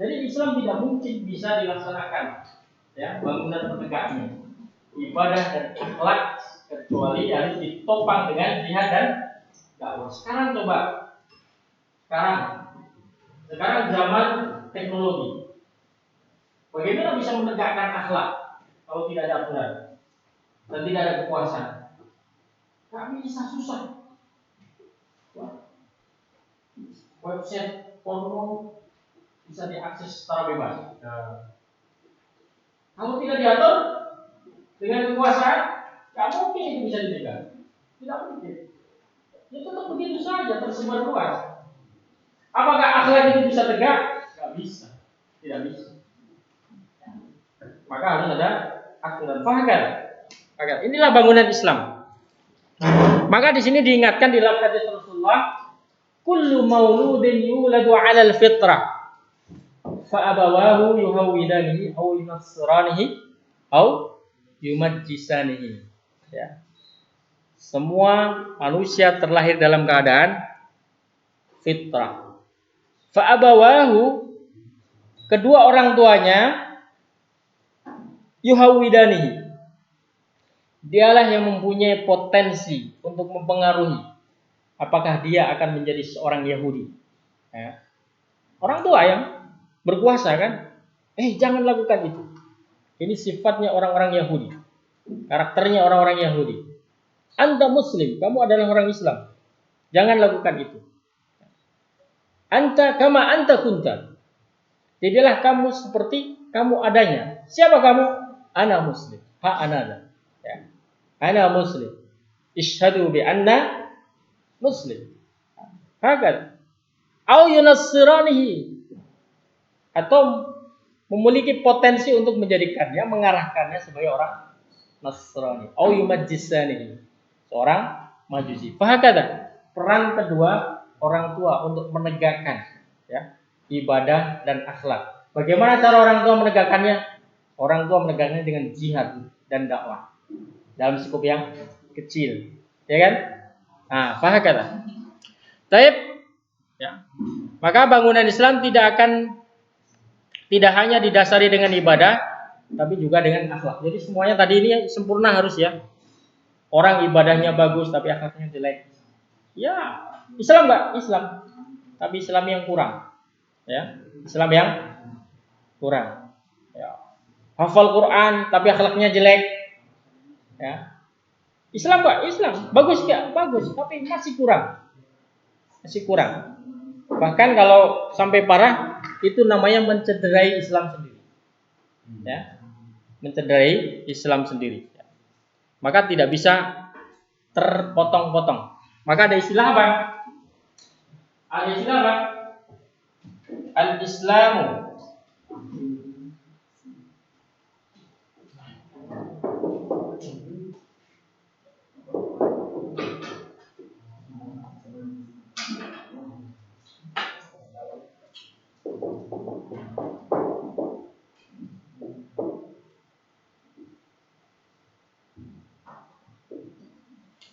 jadi Islam tidak mungkin bisa dilaksanakan, ya, bangunan penegaknya, ibadah dan akhlak kecuali harus ditopang dengan jihad dan dakwah. Sekarang coba, sekarang zaman teknologi. Bagaimana bisa menegakkan akhlak kalau tidak ada aturan dan tidak ada kekuasaan? Kami bisa, susah. Website porno bisa diakses secara bebas. Kalau tidak diatur dengan kekuasaan, tidak mungkin itu bisa ditegak. Tidak mungkin. Itu tetap begitu saja tersebar luas. Apakah akhlak itu bisa tegak? Tidak bisa. Tidak bisa. Maka harus ada aturan. Faham? Inilah bangunan Islam. Maka di sini diingatkan di dalam hadis Rasulullah, kullu mauludin yuladu 'alal fitrah fa abawahu yuhawidanihi aw yunasranihi au yumajjisanihi. Ya. Semua manusia terlahir dalam keadaan fitrah. Fa abawahu, kedua orang tuanya, yuhawidanihi, dialah yang mempunyai potensi untuk mempengaruhi apakah dia akan menjadi seorang Yahudi. Ya. Orang tua yang berkuasa kan, jangan lakukan itu. Ini sifatnya orang-orang Yahudi, karakternya orang-orang Yahudi. Anta Muslim, kamu adalah orang Islam, jangan lakukan itu. Anta kama anta kunta, jadilah kamu seperti kamu adanya. Siapa kamu? Ana Muslim. Anada. Ya. Ana Muslim. Ishhadu bi anna Muslim. Hakad. Au yunassiranihi, atau memiliki potensi untuk menjadikannya, mengarahkannya sebagai orang Nasrani. Au yumajjisanihi, seorang Majusi. Fahakada, peran kedua orang tua untuk menegakkan ibadah dan akhlak. Bagaimana cara orang tua menegakkannya? Orang tua menegakkannya dengan jihad dan dakwah dalam skop yang kecil, ya kan? Fahakada. Taib, ya. Maka bangunan Islam tidak hanya didasari dengan ibadah, tapi juga dengan akhlak. Jadi semuanya tadi ini sempurna harus ya. Orang ibadahnya bagus tapi akhlaknya jelek. Ya, Islam enggak? Islam. Tapi Islam yang kurang. Ya, Islam yang kurang. Ya. Hafal Quran tapi akhlaknya jelek. Ya. Islam enggak? Islam. Bagus enggak? Bagus, tapi masih kurang. Masih kurang. Bahkan kalau sampai parah, itu namanya mencederai Islam sendiri. Ya. Mencederai Islam sendiri. Maka tidak bisa terpotong-potong. Maka ada istilah apa? Ada istilah apa? Al-Islamu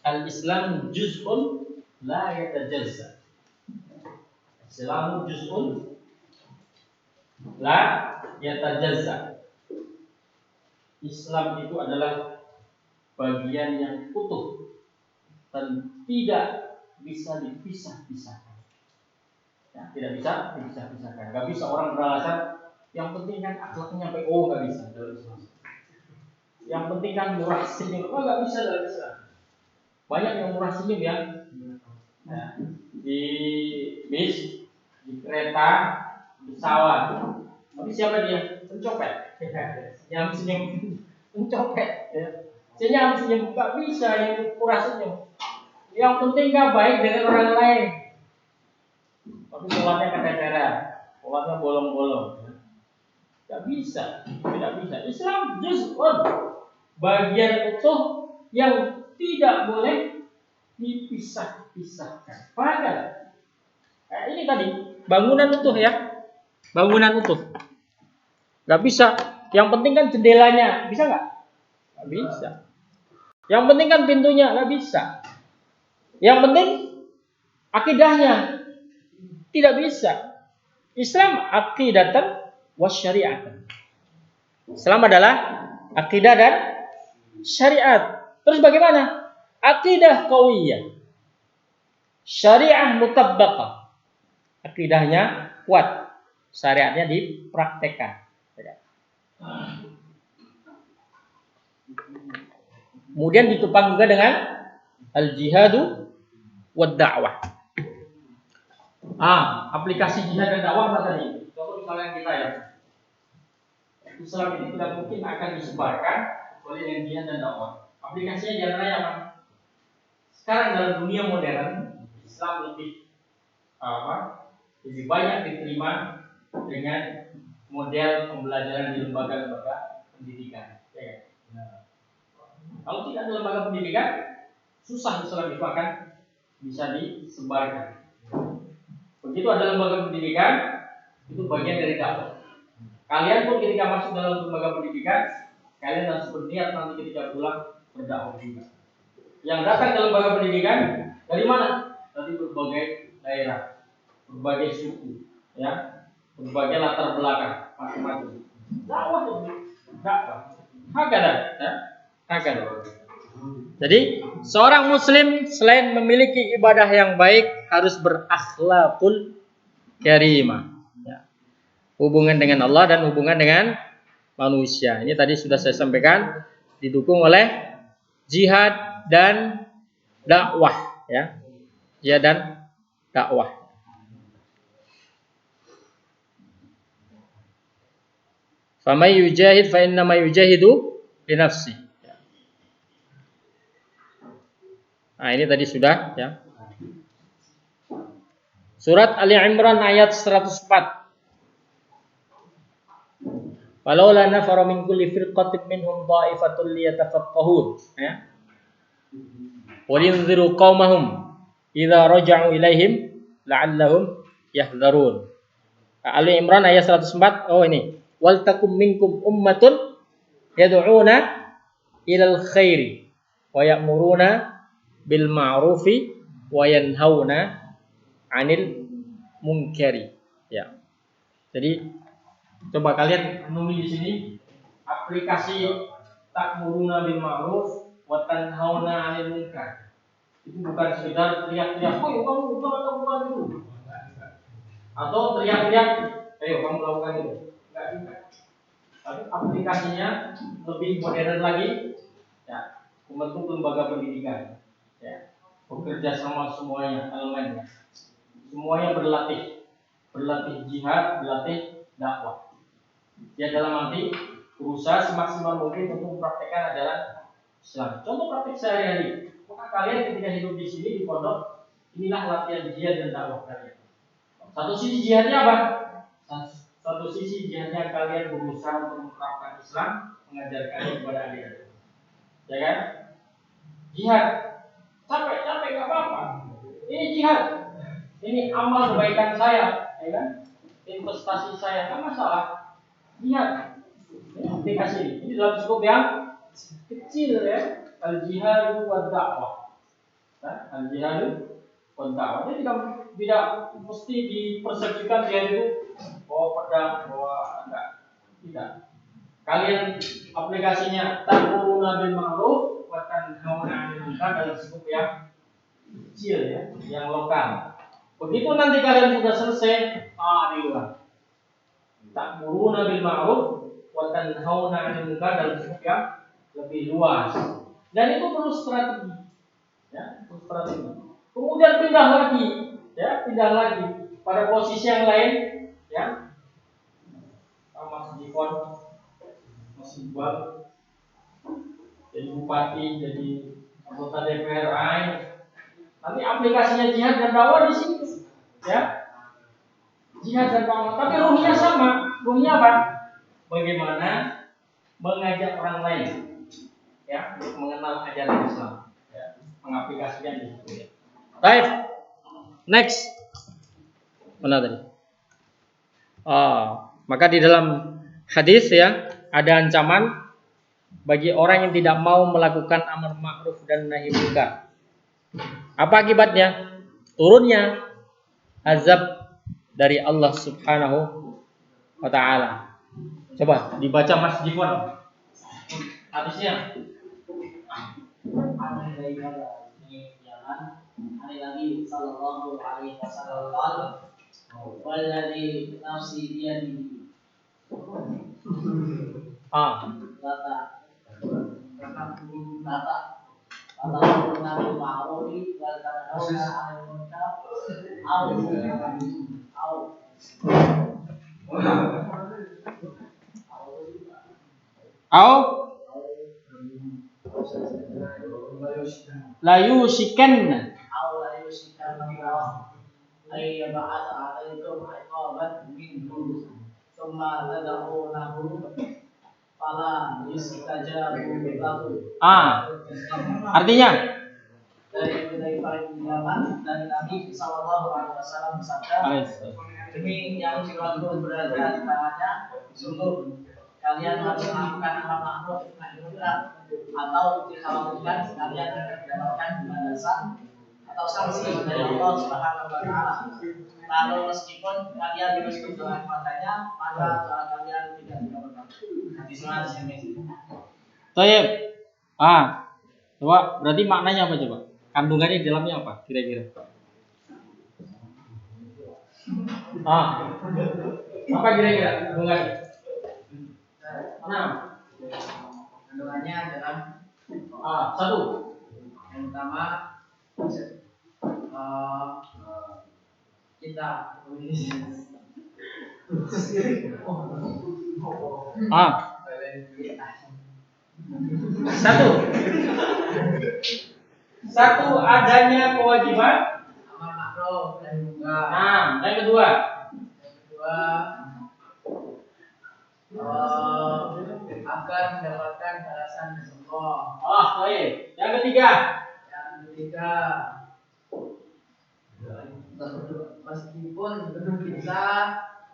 Al-Islam juz'un la yatajazza. Islam juz'un la yatajazza. Islam itu adalah bagian yang utuh dan tidak bisa dipisah-pisahkan. Ya, tidak bisa dipisah-pisahkan. Gak bisa orang beralasan yang penting kan akhlaknya baik. Gak bisa dalam Islam. Yang penting kan murah senyum. Gak bisa dalam Islam. Banyak yang murah senyum ya. Di bis, di kereta, di pesawat. Tapi siapa dia? Pencopet. Yang senyum, pencopet. Senyum, gak bisa yang murah senyum. Yang penting gak baik dengan orang lain. Tapi sholatnya kata-kata, sholatnya bolong-bolong. Gak bisa, tidak bisa. Islam juz'un, bagian utuh yang tidak boleh dipisah-pisahkan. Paham kan? Ini tadi bangunan utuh ya, bangunan utuh. Gak bisa. Yang penting kan jendelanya, bisa nggak? Gak bisa. Yang penting kan pintunya, gak bisa. Yang penting akidahnya, tidak bisa. Islam aqidatan wasyariatan. Islam adalah akidah dan syariat. Terus bagaimana? Akidah qawiyah, syariah mutabbaqah. Akidahnya kuat, syariatnya dipraktekkan. Kemudian ditopang juga dengan al-jihadu wad da'wah. Aplikasi jihad dan dakwah apa tadi? Contoh misalnya kita ya, Islam ini tidak mungkin akan disebarkan oleh yang jihad dan dakwah. Aplikasinya diantaranya apa? Sekarang dalam dunia modern, Islam lebih banyak diterima dengan model pembelajaran di lembaga-lembaga pendidikan. Ya. Kalau tidak ada lembaga pendidikan, susah Islam itu akan bisa disebarkan. Begitu ada lembaga pendidikan, itu bagian dari dakwah. Kalian pun ketika masuk dalam lembaga pendidikan, kalian harus berniat nanti ketika pulang berdakwah juga. Yang datang ke lembaga pendidikan dari mana? Dari berbagai daerah, berbagai suku, ya, berbagai latar belakang macam-macam. Dakwah itu, dakwah. Hakada, ya, hakada. Jadi seorang muslim selain memiliki ibadah yang baik harus berakhlakul karimah. Ya. Hubungan dengan Allah dan hubungan dengan manusia. Ini tadi sudah saya sampaikan, didukung oleh jihad dan dakwah, ya. Jihad dan dakwah. Famay yujahid fa innama yujahidu li nafsi. Nah, ini tadi sudah, ya. Surat Ali Imran ayat 104. Walaula nafara min kulli firqatin minhum dha'ifatul liyatafaqahun, ya. Wa linziru qaumahum idza raja'u ilaihim la'allahum yahdharun. Ali Imran ayat 104. Oh ini. Wal takum minkum ummatun yad'una ilal khairi wa ya'muruna bil ma'rufi wa yanhauna 'anil munkari. Ya. Jadi coba kalian menulis di sini aplikasi ta'muruna bil ma'ruf wa tanhauna 'anil munkar. Itu bukan sekedar teriak-teriak, "Ayo kamu lakukan itu." Atau teriak-teriak, "Ayo kamu lakukan itu." Enggak juga. Tapi aplikasinya lebih modern lagi, ya, membentuk lembaga pendidikan, ya, bekerja sama semuanya elemennya, semuanya berlatih jihad, berlatih dakwah. Ya, dalam arti berusaha semaksimal mungkin untuk mempraktekkan ajaran Islam. Contoh praktik sehari-hari. Maka kalian ketika hidup di sini di pondok, inilah latihan jihad dan dakwah kalian. Satu sisi jihadnya apa? Satu sisi jihadnya kalian berusaha untuk menerapkan Islam, mengajarkannya kepada adik-adik. Ya kan? Jihad. Capek nggak apa-apa. Ini jihad. Ini amal kebaikan saya, ya kan? Investasi saya, nggak masalah. Jihad. Ini aplikasi ini. Ini dalam skop yang kecil, ya. Al-jihadu wa dakwah. Al-jihadu wa dakwah. Ini tidak mesti dipersepsikan jihad itu pedang, tidak. Kalian aplikasinya ta'muruna bil ma'ruf wa tanhauna 'anil munkar dalam skop yang kecil, ya, yang lokal. Begitu nanti kalian sudah selesai, di luar. Ta'muruna bil ma'ruf wa tanhauna 'anil munkar dalam skop yang lebih luas. Dan itu perlu strategi. Ya, perlu strategi. Kemudian pindah lagi pada posisi yang lain, ya. Mas Jikon masih buat jadi bupati, jadi anggota DPR, nanti aplikasinya jihad dan dakwah di sini, ya. Jihad dan dakwah, tapi ruhnya sama. Ruhnya apa? Bagaimana mengajak orang lain, ya, untuk mengenal ajaran Islam, ya, mengaplikasikan di situ, ya. Baik. Next. Mana tadi? Maka di dalam hadis, ya, ada ancaman bagi orang yang tidak mau melakukan amar ma'ruf dan nahi munkar. Apa akibatnya? Turunnya azab dari Allah Subhanahu wa taala. Coba dibaca Mas Jifon hadisnya. Hari lagi sallallahu alaihi wasallam walladzi nafsi biyadihi. La yusikanna ay yab'ats 'alaikum iqaban minhu thumma tad'unahu fala yustajabu lahu. Artinya dari Yaman dan Nabi sallallahu alaihi wasallam bersabda, demi yang jiwaku berada di tangannya, sungguh
kalian harus melakukan amar ma'ruf nahi munkar, atau dikhawatirkan kalian akan mendapatkan balasan atau sanksi dari Allah Subhanahu wa taala. Lalu meskipun kalian terus berdoa kepadanya, maka doa kalian tidak dikabulkan. Hadis ini.
Baik. Coba berarti maknanya apa coba? Kandungannya di dalamnya apa kira-kira? Apa kira-kira kandungannya?
Kandungannya adalah
satu.
Yang pertama kita
Satu adanya kewajiban
amar ma'ruf nahi munkar.
Yang kedua
agar mendapatkan balasan dari Allah.
baik. Yang ketiga
meskipun kita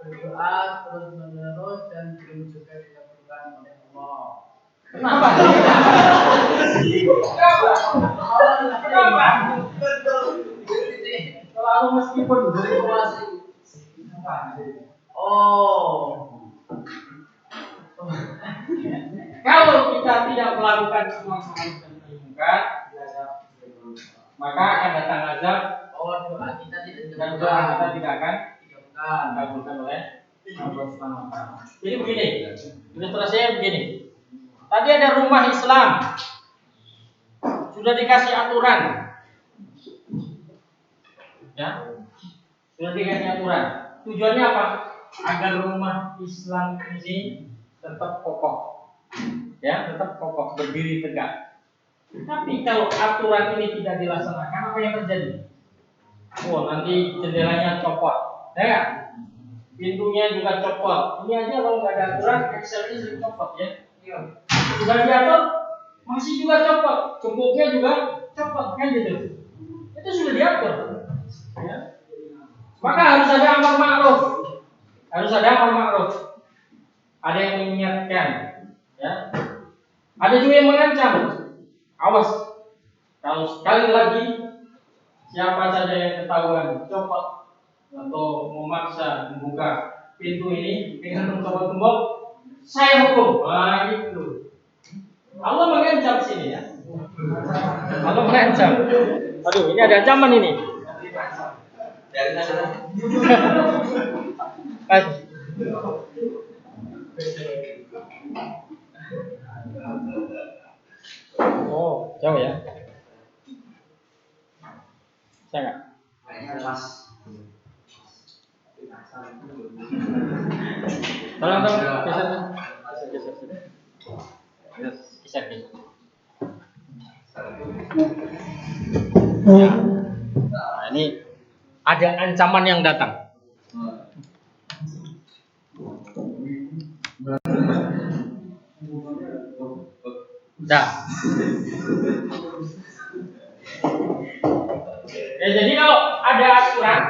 berdoa terus menerus dan belum juga dikabulkan oleh Allah.
Kenapa? Kalau meskipun kalau kita tidak melakukan semua ma'ruf dan nahi munkar, maka akan datang azab.
Doa kita tidak
akan dikabulkan oleh Allah Subhanahu wa taala. Jadi begini, ilustrasinya begini. Tadi ada rumah Islam, sudah dikasih aturan, ya, sudah dikasih aturan. Tujuannya apa? Agar rumah Islam ini tetap kokoh, ya, tetap kokoh, berdiri tegak. Tapi kalau aturan ini tidak dilaksanakan, apa yang terjadi? Nanti jendelanya copot, ya, pintunya juga copot. Ini aja kalau nggak ada aturan, Excelnya sering copot, ya. Sudah diatur, masih juga copot, gemboknya juga copot, kan gitu. Itu sudah diatur, ya. Maka harus ada amar ma'ruf, Ada yang mengingatkan, ya. Ada juga yang mengancam. Awas, kalau sekali lagi siapa saja yang ketahuan copot atau memaksa membuka pintu ini dengan mencoba gembok, saya hukum. Gitu. Allah mengancam sini, ya. Allah mengancam. Aduh, ini ada ancaman ini. Jauh ya? Saya nggak? Tolong geser. Nah, ini ada ancaman yang datang. Ya, jadi kalau ada aturan,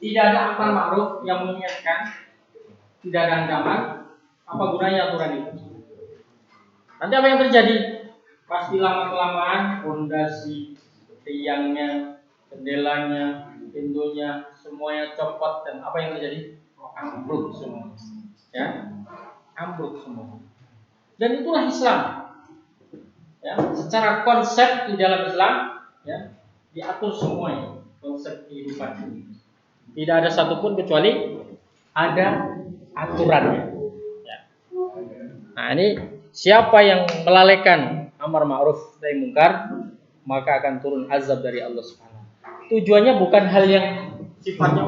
tidak ada amar ma'ruf yang mengingatkan, tidak ada ancaman, apa gunanya aturan itu? Nanti apa yang terjadi? Pasti lama-kelamaan fondasi, tiangnya, jendelanya, pintunya, semuanya copot, dan apa yang terjadi? Ambruk semua, ya, ambruk semua. Dan itulah Islam, ya. Secara konsep di dalam Islam, ya, diatur semuanya konsep kehidupan ini. Tidak ada satupun kecuali ada aturannya, ya. Nah, ini siapa yang melalaikan amar ma'ruf nahi munkar, maka akan turun azab dari Allah Subhanahu. Tujuannya bukan hal yang sifatnya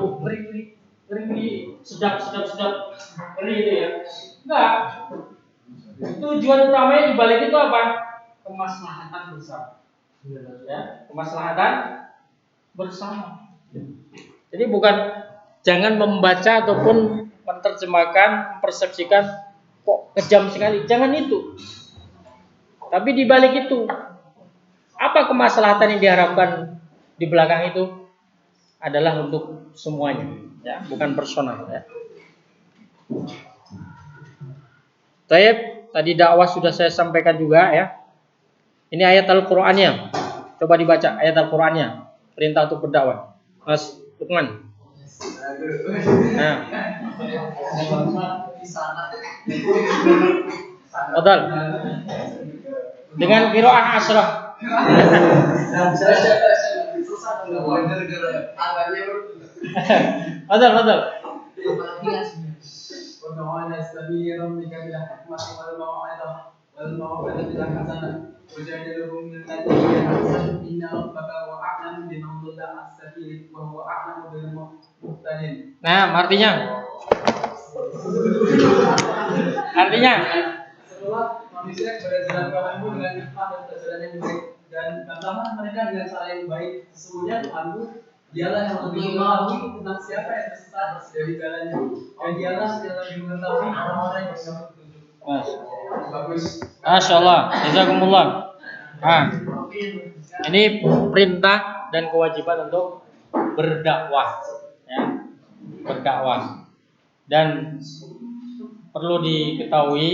ngeri, sedap ngeri itu, ya. Enggak. Tujuan utamanya di balik itu apa? Kemaslahatan bersama. Ya, kemaslahatan bersama. Jadi bukan, jangan membaca ataupun menerjemahkan, mempersepsikan kok kejam sekali. Jangan itu. Tapi di balik itu, apa kemaslahatan yang diharapkan di belakang itu? Adalah untuk semuanya, ya, bukan personal, ya. Taib, tadi dakwah sudah saya sampaikan juga ya. Ini ayat Al-Qur'annya. Coba dibaca ayat Al-Qur'annya. Perintah untuk berdakwah. Mas Lukman. Nah. Betul. Dengan qiraah asrah. Betul. Nah, artinya
setelah manusia berjalan kelakuanmu dengan hikmah dan perjalanan yang baik dan katakanlah mereka dengan cara yang baik, sesungguhnya Tuhanmu dialah yang lebih mengetahui tentang siapa yang tersesat dari jalannya dan dialah yang lebih mengetahui orang-orang yang dapat petunjuk. Bagus.
Masya Allah, jazakumullah. Nah, ini perintah dan kewajiban untuk berdakwah, ya, berdakwah. Dan perlu diketahui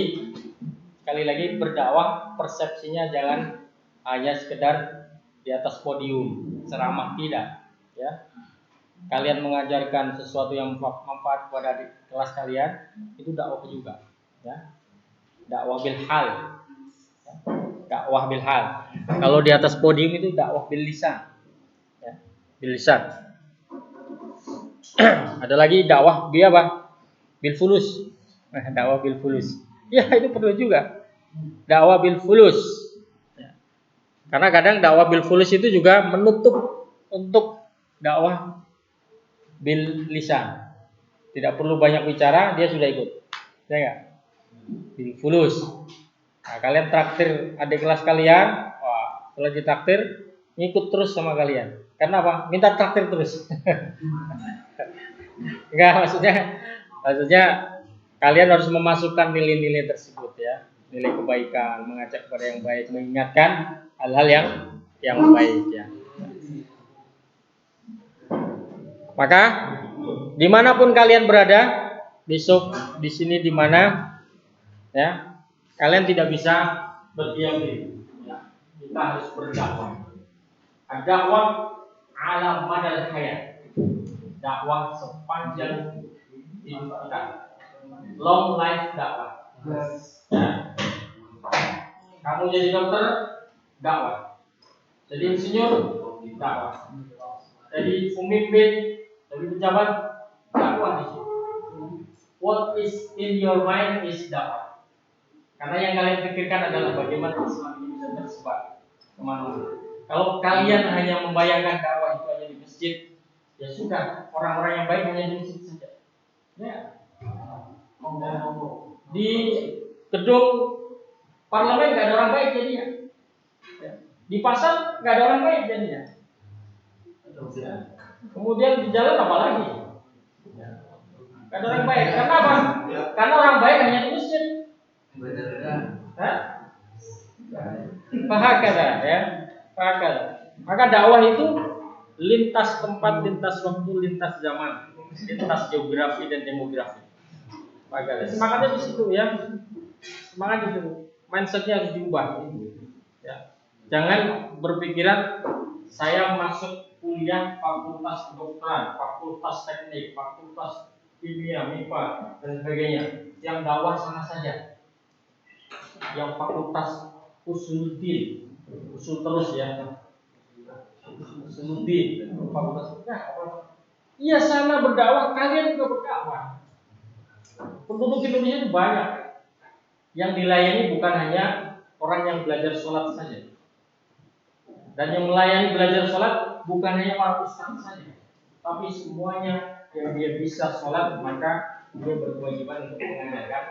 sekali lagi, berdakwah persepsinya jangan hanya sekedar di atas podium ceramah, tidak, ya. Kalian mengajarkan sesuatu yang manfaat kepada kelas kalian, itu dakwah juga, ya. Dakwah bil hal. Dakwah bil hal. Kalau di atas podium itu dakwah bil lisan. Ya, bil lisan. Ada lagi dakwah bil apa? Bil fulus. Dakwah bil fulus. Ya, itu perlu juga. Dakwah bil fulus. Ya. Karena kadang dakwah bil fulus itu juga menutup untuk dakwah bil lisan. Tidak perlu banyak bicara, dia sudah ikut. Ya enggak? Bil fulus. Nah, kalian traktir adik kelas kalian, wah, setelah ditraktir ngikut terus sama kalian. Karena apa? Minta traktir terus. Enggak, maksudnya kalian harus memasukkan nilai-nilai tersebut, ya. Nilai kebaikan, mengajak kepada yang baik, mengingatkan hal-hal yang baik, ya. Maka dimanapun kalian berada, besok di sini di mana, ya, kalian tidak bisa berdiam diri. Ya. Kita harus berdakwah. Dakwah ala madal hayat. Dakwah sepanjang hidup kita. Long life dakwah. Ya. Kamu jadi dokter, dakwah. Jadi insinyur, dakwah. Jadi pemimpin, jadi pejabat, dakwah di situ. What is in your mind is dakwah. Karena yang kalian pikirkan adalah bagaimana Islam ini bisa tersebar kemana-mana. Kalau kalian hanya membayangkan dakwah itu hanya di masjid, ya sudah, orang-orang yang baik hanya di masjid saja. Ya. Di gedung parlemen nggak ada orang baik jadinya. Ya. Di pasar nggak ada orang baik jadinya. Kemudian di jalan apa lagi? Nggak ada orang baik. Karena apa? Karena orang baik hanya di masjid. Fahakada, ya. Fahakada. Maka dakwah itu lintas tempat, lintas waktu, lintas zaman, lintas geografi dan demografi. Fahakada. Semangatnya di situ, ya. Semangat di situ. Mindsetnya harus diubah. Ya. Jangan berpikiran saya masuk kuliah fakultas kedokteran, fakultas teknik, fakultas kimia, MIPA dan sebagainya. Yang dakwah sama saja. Yang fakultas usuluddin, usul terus, ya. Usuluddin, fakultas iya sana berdakwah, kalian juga berdakwah. Penduduk Indonesia itu banyak. Yang dilayani bukan hanya orang yang belajar sholat saja. Dan yang melayani belajar sholat bukan hanya para ustaz saja, tapi semuanya yang dia bisa sholat, maka dia berkewajiban untuk mengajarkan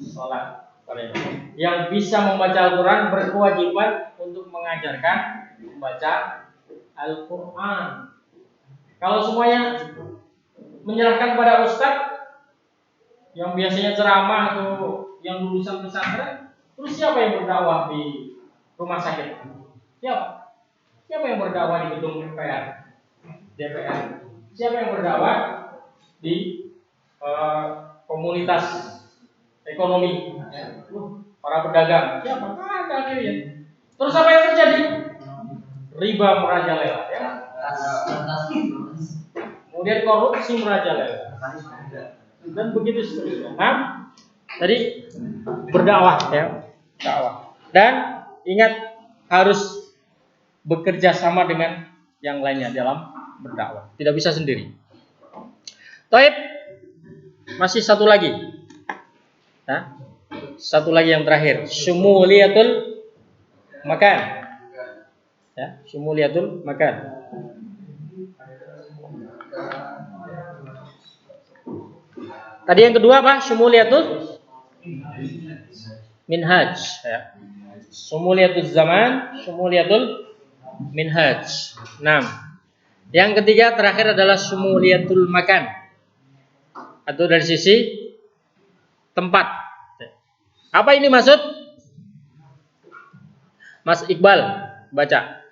sholat. Yang bisa membaca Al-Quran berkewajiban untuk mengajarkan membaca Al-Quran. Kalau semuanya menyerahkan pada ustadz yang biasanya ceramah atau yang lulusan pesantren, terus siapa yang berdakwah di rumah sakit? Siapa? Siapa yang berdakwah di gedung DPR? Siapa yang berdakwah di komunitas ekonomi. Ya. Para pedagang, siapa? Ada akhirnya. Terus apa yang terjadi? Riba merajalela. Ya. Kemudian korupsi merajalela. Dan begitu seterusnya. Nah, tadi berdakwah ya, dakwah. Dan ingat harus bekerja sama dengan yang lainnya dalam berdakwah. Tidak bisa sendiri. Taib, masih satu lagi. Nah, satu lagi yang terakhir, syumuliyatul makan. Ya, syumuliyatul makan. Tadi yang kedua apa? Syumuliyatul minhaj. Ya. Syumuliyatul zaman, syumuliyatul minhaj. 6. Yang ketiga terakhir adalah syumuliyatul makan. Atau dari sisi tempat. Apa ini maksud? Mas Iqbal baca.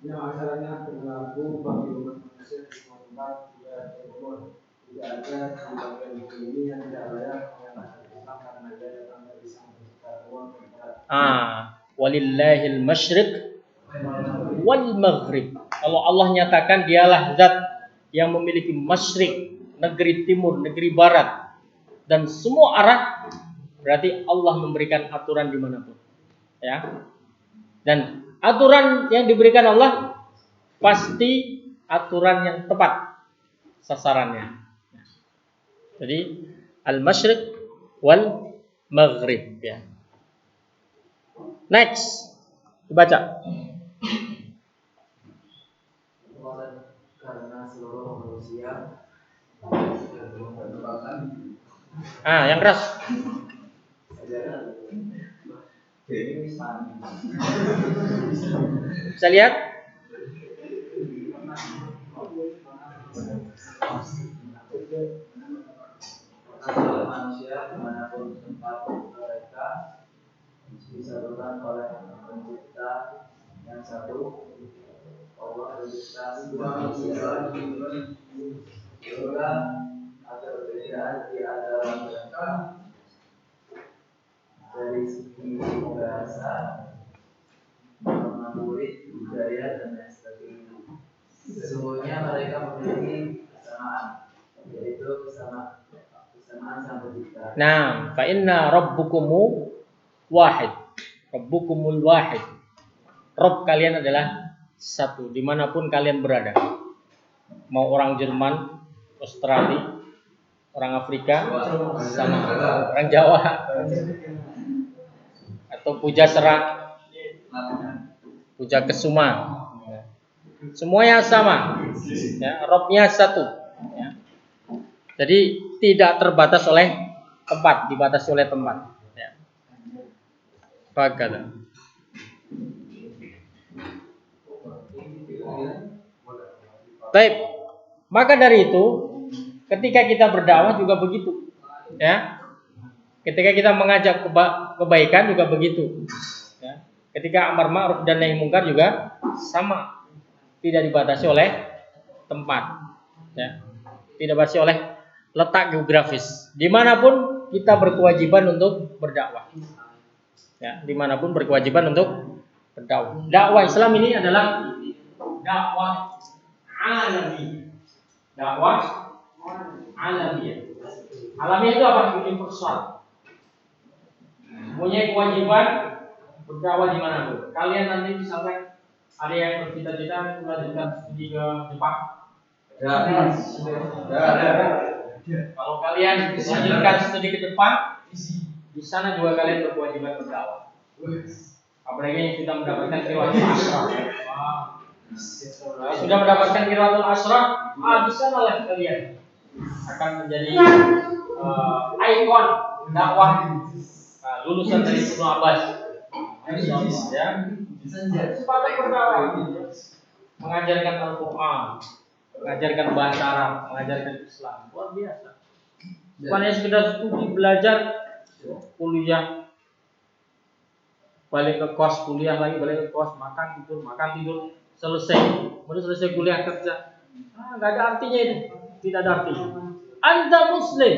Yang asalnya berlaku bagi umat manusia di semua tempat tidak terukur. Tidak ada sebagian bumi yang tidak layak menyatakan Islam karena dia datang dari sang pencipta ruang dan barat.
Walillahil masyriq wal maghrib. Kalau Allah nyatakan dialah zat yang memiliki masyriq, negeri timur, negeri barat, dan semua arah, berarti Allah memberikan aturan dimanapun. Ya. Dan aturan yang diberikan Allah pasti aturan yang tepat sasarannya. Jadi al-masyriq wal maghrib ya. Next, dibaca.
Karena seluruh manusia
Yang keras. Bisa lihat?
seluruh manusia dimanapun tempat mereka disatukan oleh pencipta yang satu, Allah pencipta semua manusia, sehingga ada perbedaan di antara mereka dari segi bahasa, murid, budaya dan lain sebagainya. Sesungguhnya mereka memiliki kesamaan, yaitu kesamaan sang pencipta.
Nah, fa inna rabbukumu wahid. Rabbukumul wahid. Rabb kalian adalah satu dimanapun kalian berada. Mau orang Jerman, Australia, orang Afrika, sama orang Jawa, atau Puja Serak, Puja Kesuma, semuanya sama. Ya, Rabbnya satu. Ya. Jadi tidak terbatas oleh tempat, dibatasi oleh tempat. Ya. Bagaimana? Baik. Maka dari itu, ketika kita berdakwah juga begitu. Ya. Ketika kita mengajak kebaikan juga begitu. Ya. Ketika amar ma'ruf dan nahi mungkar juga sama. Tidak dibatasi oleh tempat. Ya. Tidak dibatasi oleh letak geografis. Dimanapun kita berkewajiban untuk berdakwah. Ya, dimanapun berkewajiban untuk berdakwah. Dakwah Islam ini adalah dakwah alami. Dakwah alami. Alami itu apa? Universal. Punya kewajiban berdakwah dimanapun. Kalian nanti misalkan ada yang bercita-cita melanjutkan studi ke Jepang. Kalau kalian melanjutkan studi ke Jepang, di sana juga kalian berkewajiban berdakwah. Apalagi yang sudah mendapatkan qiraatul asyrah. Sudah mendapatkan qiraatul asyrah, di sana lah kalian akan menjadi ikon dakwah lulusan dari Ibnu Abbas. Ya. Sepatutnya berdakwah. Mengajarkan Al-Quran, mengajarkan bahasa Arab, mengajarkan Islam, luar biasa. Bukan hanya sekedar studi belajar, kuliah, balik ke kos, kuliah lagi, balik ke kos, makan tidur, selesai, kemudian selesai kuliah kerja. Nggak ada artinya itu, tidak ada artinya. Anda Muslim,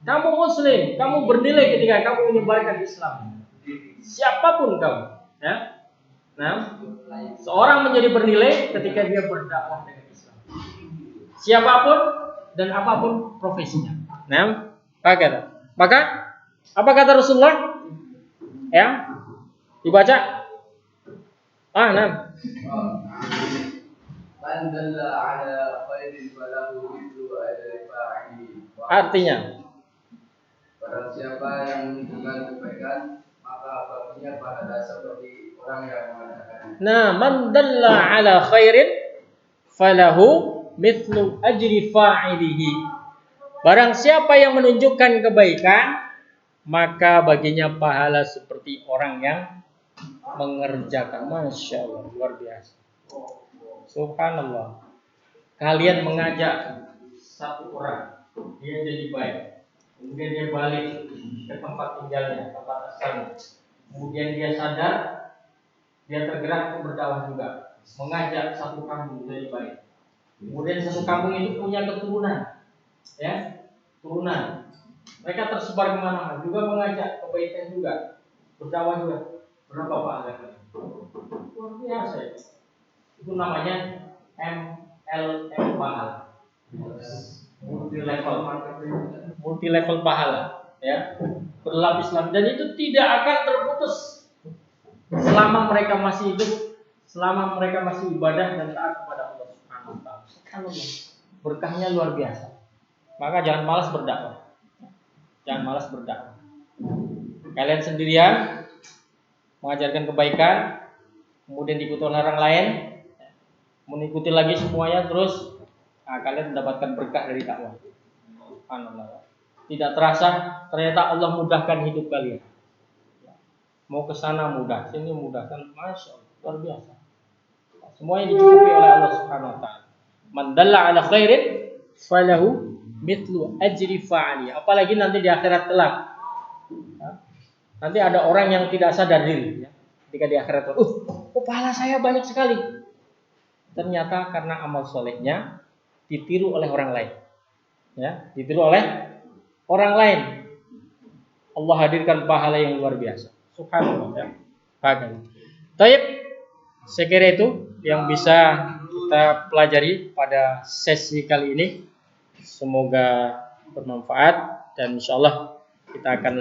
Kamu muslim, kamu bernilai ketika kamu menyebarkan Islam. Siapapun kamu, ya. Nah, seorang menjadi bernilai ketika dia berdakwah dengan Islam. Siapapun dan apapun profesinya. Nah, maka apa kata Rasulullah? Ya, dibaca. Nah. Artinya,
barang siapa yang menunjukkan kebaikan, maka baginya pahala seperti orang yang mengadakan.
Nah, man dalla ala khairin falahu mithlu ajri fa'ilihi. Barang siapa yang menunjukkan kebaikan, maka baginya pahala seperti orang yang mengerjakan. Masya Allah, luar biasa. Subhanallah. Kalian mengajak satu orang, dia jadi baik, kemudian dia balik ke tempat tinggalnya, tempat asalnya. Kemudian dia sadar, dia tergerak untuk berdakwah juga, mengajak satu kampung jadi baik. Kemudian satu kampung itu punya keturunan, ya, turunan. Mereka tersebar kemana-mana, juga mengajak kebaikan juga, berdakwah juga. Berapa pahalanya? Luar biasa ya. Itu namanya MLM pahala, multi level pahala, ya, berlapis-lapis, dan itu tidak akan terputus selama mereka masih hidup, selama mereka masih ibadah dan taat kepada Allah Subhanahu wa taala. Berkahnya luar biasa. Maka jangan malas berdakwah. Jangan malas berdakwah. Kalian sendirian mengajarkan kebaikan, kemudian diikuti oleh orang lain, mengikuti lagi semuanya, terus kalian mendapatkan berkah dari dakwah. Subhanallah. Tidak terasa ternyata Allah mudahkan hidup kalian. Mau ke sana mudah, sini mudah, kan masya Allah, luar biasa. Semuanya dicukupi oleh Allah Subhanahu wa taala. Man dalla ala khairin falahu mithlu ajri fa'ali. Apalagi nanti di akhirat kelak. Nanti ada orang yang tidak sadar diri, ya. Ketika di akhirat, pahala saya banyak sekali. Ternyata karena amal solehnya ditiru oleh orang lain, ya, ditiru oleh orang lain. Allah hadirkan pahala yang luar biasa. Subhanallah, ya. Baik. Saya kira itu yang bisa kita pelajari pada sesi kali ini. Semoga bermanfaat dan insyaallah kita akan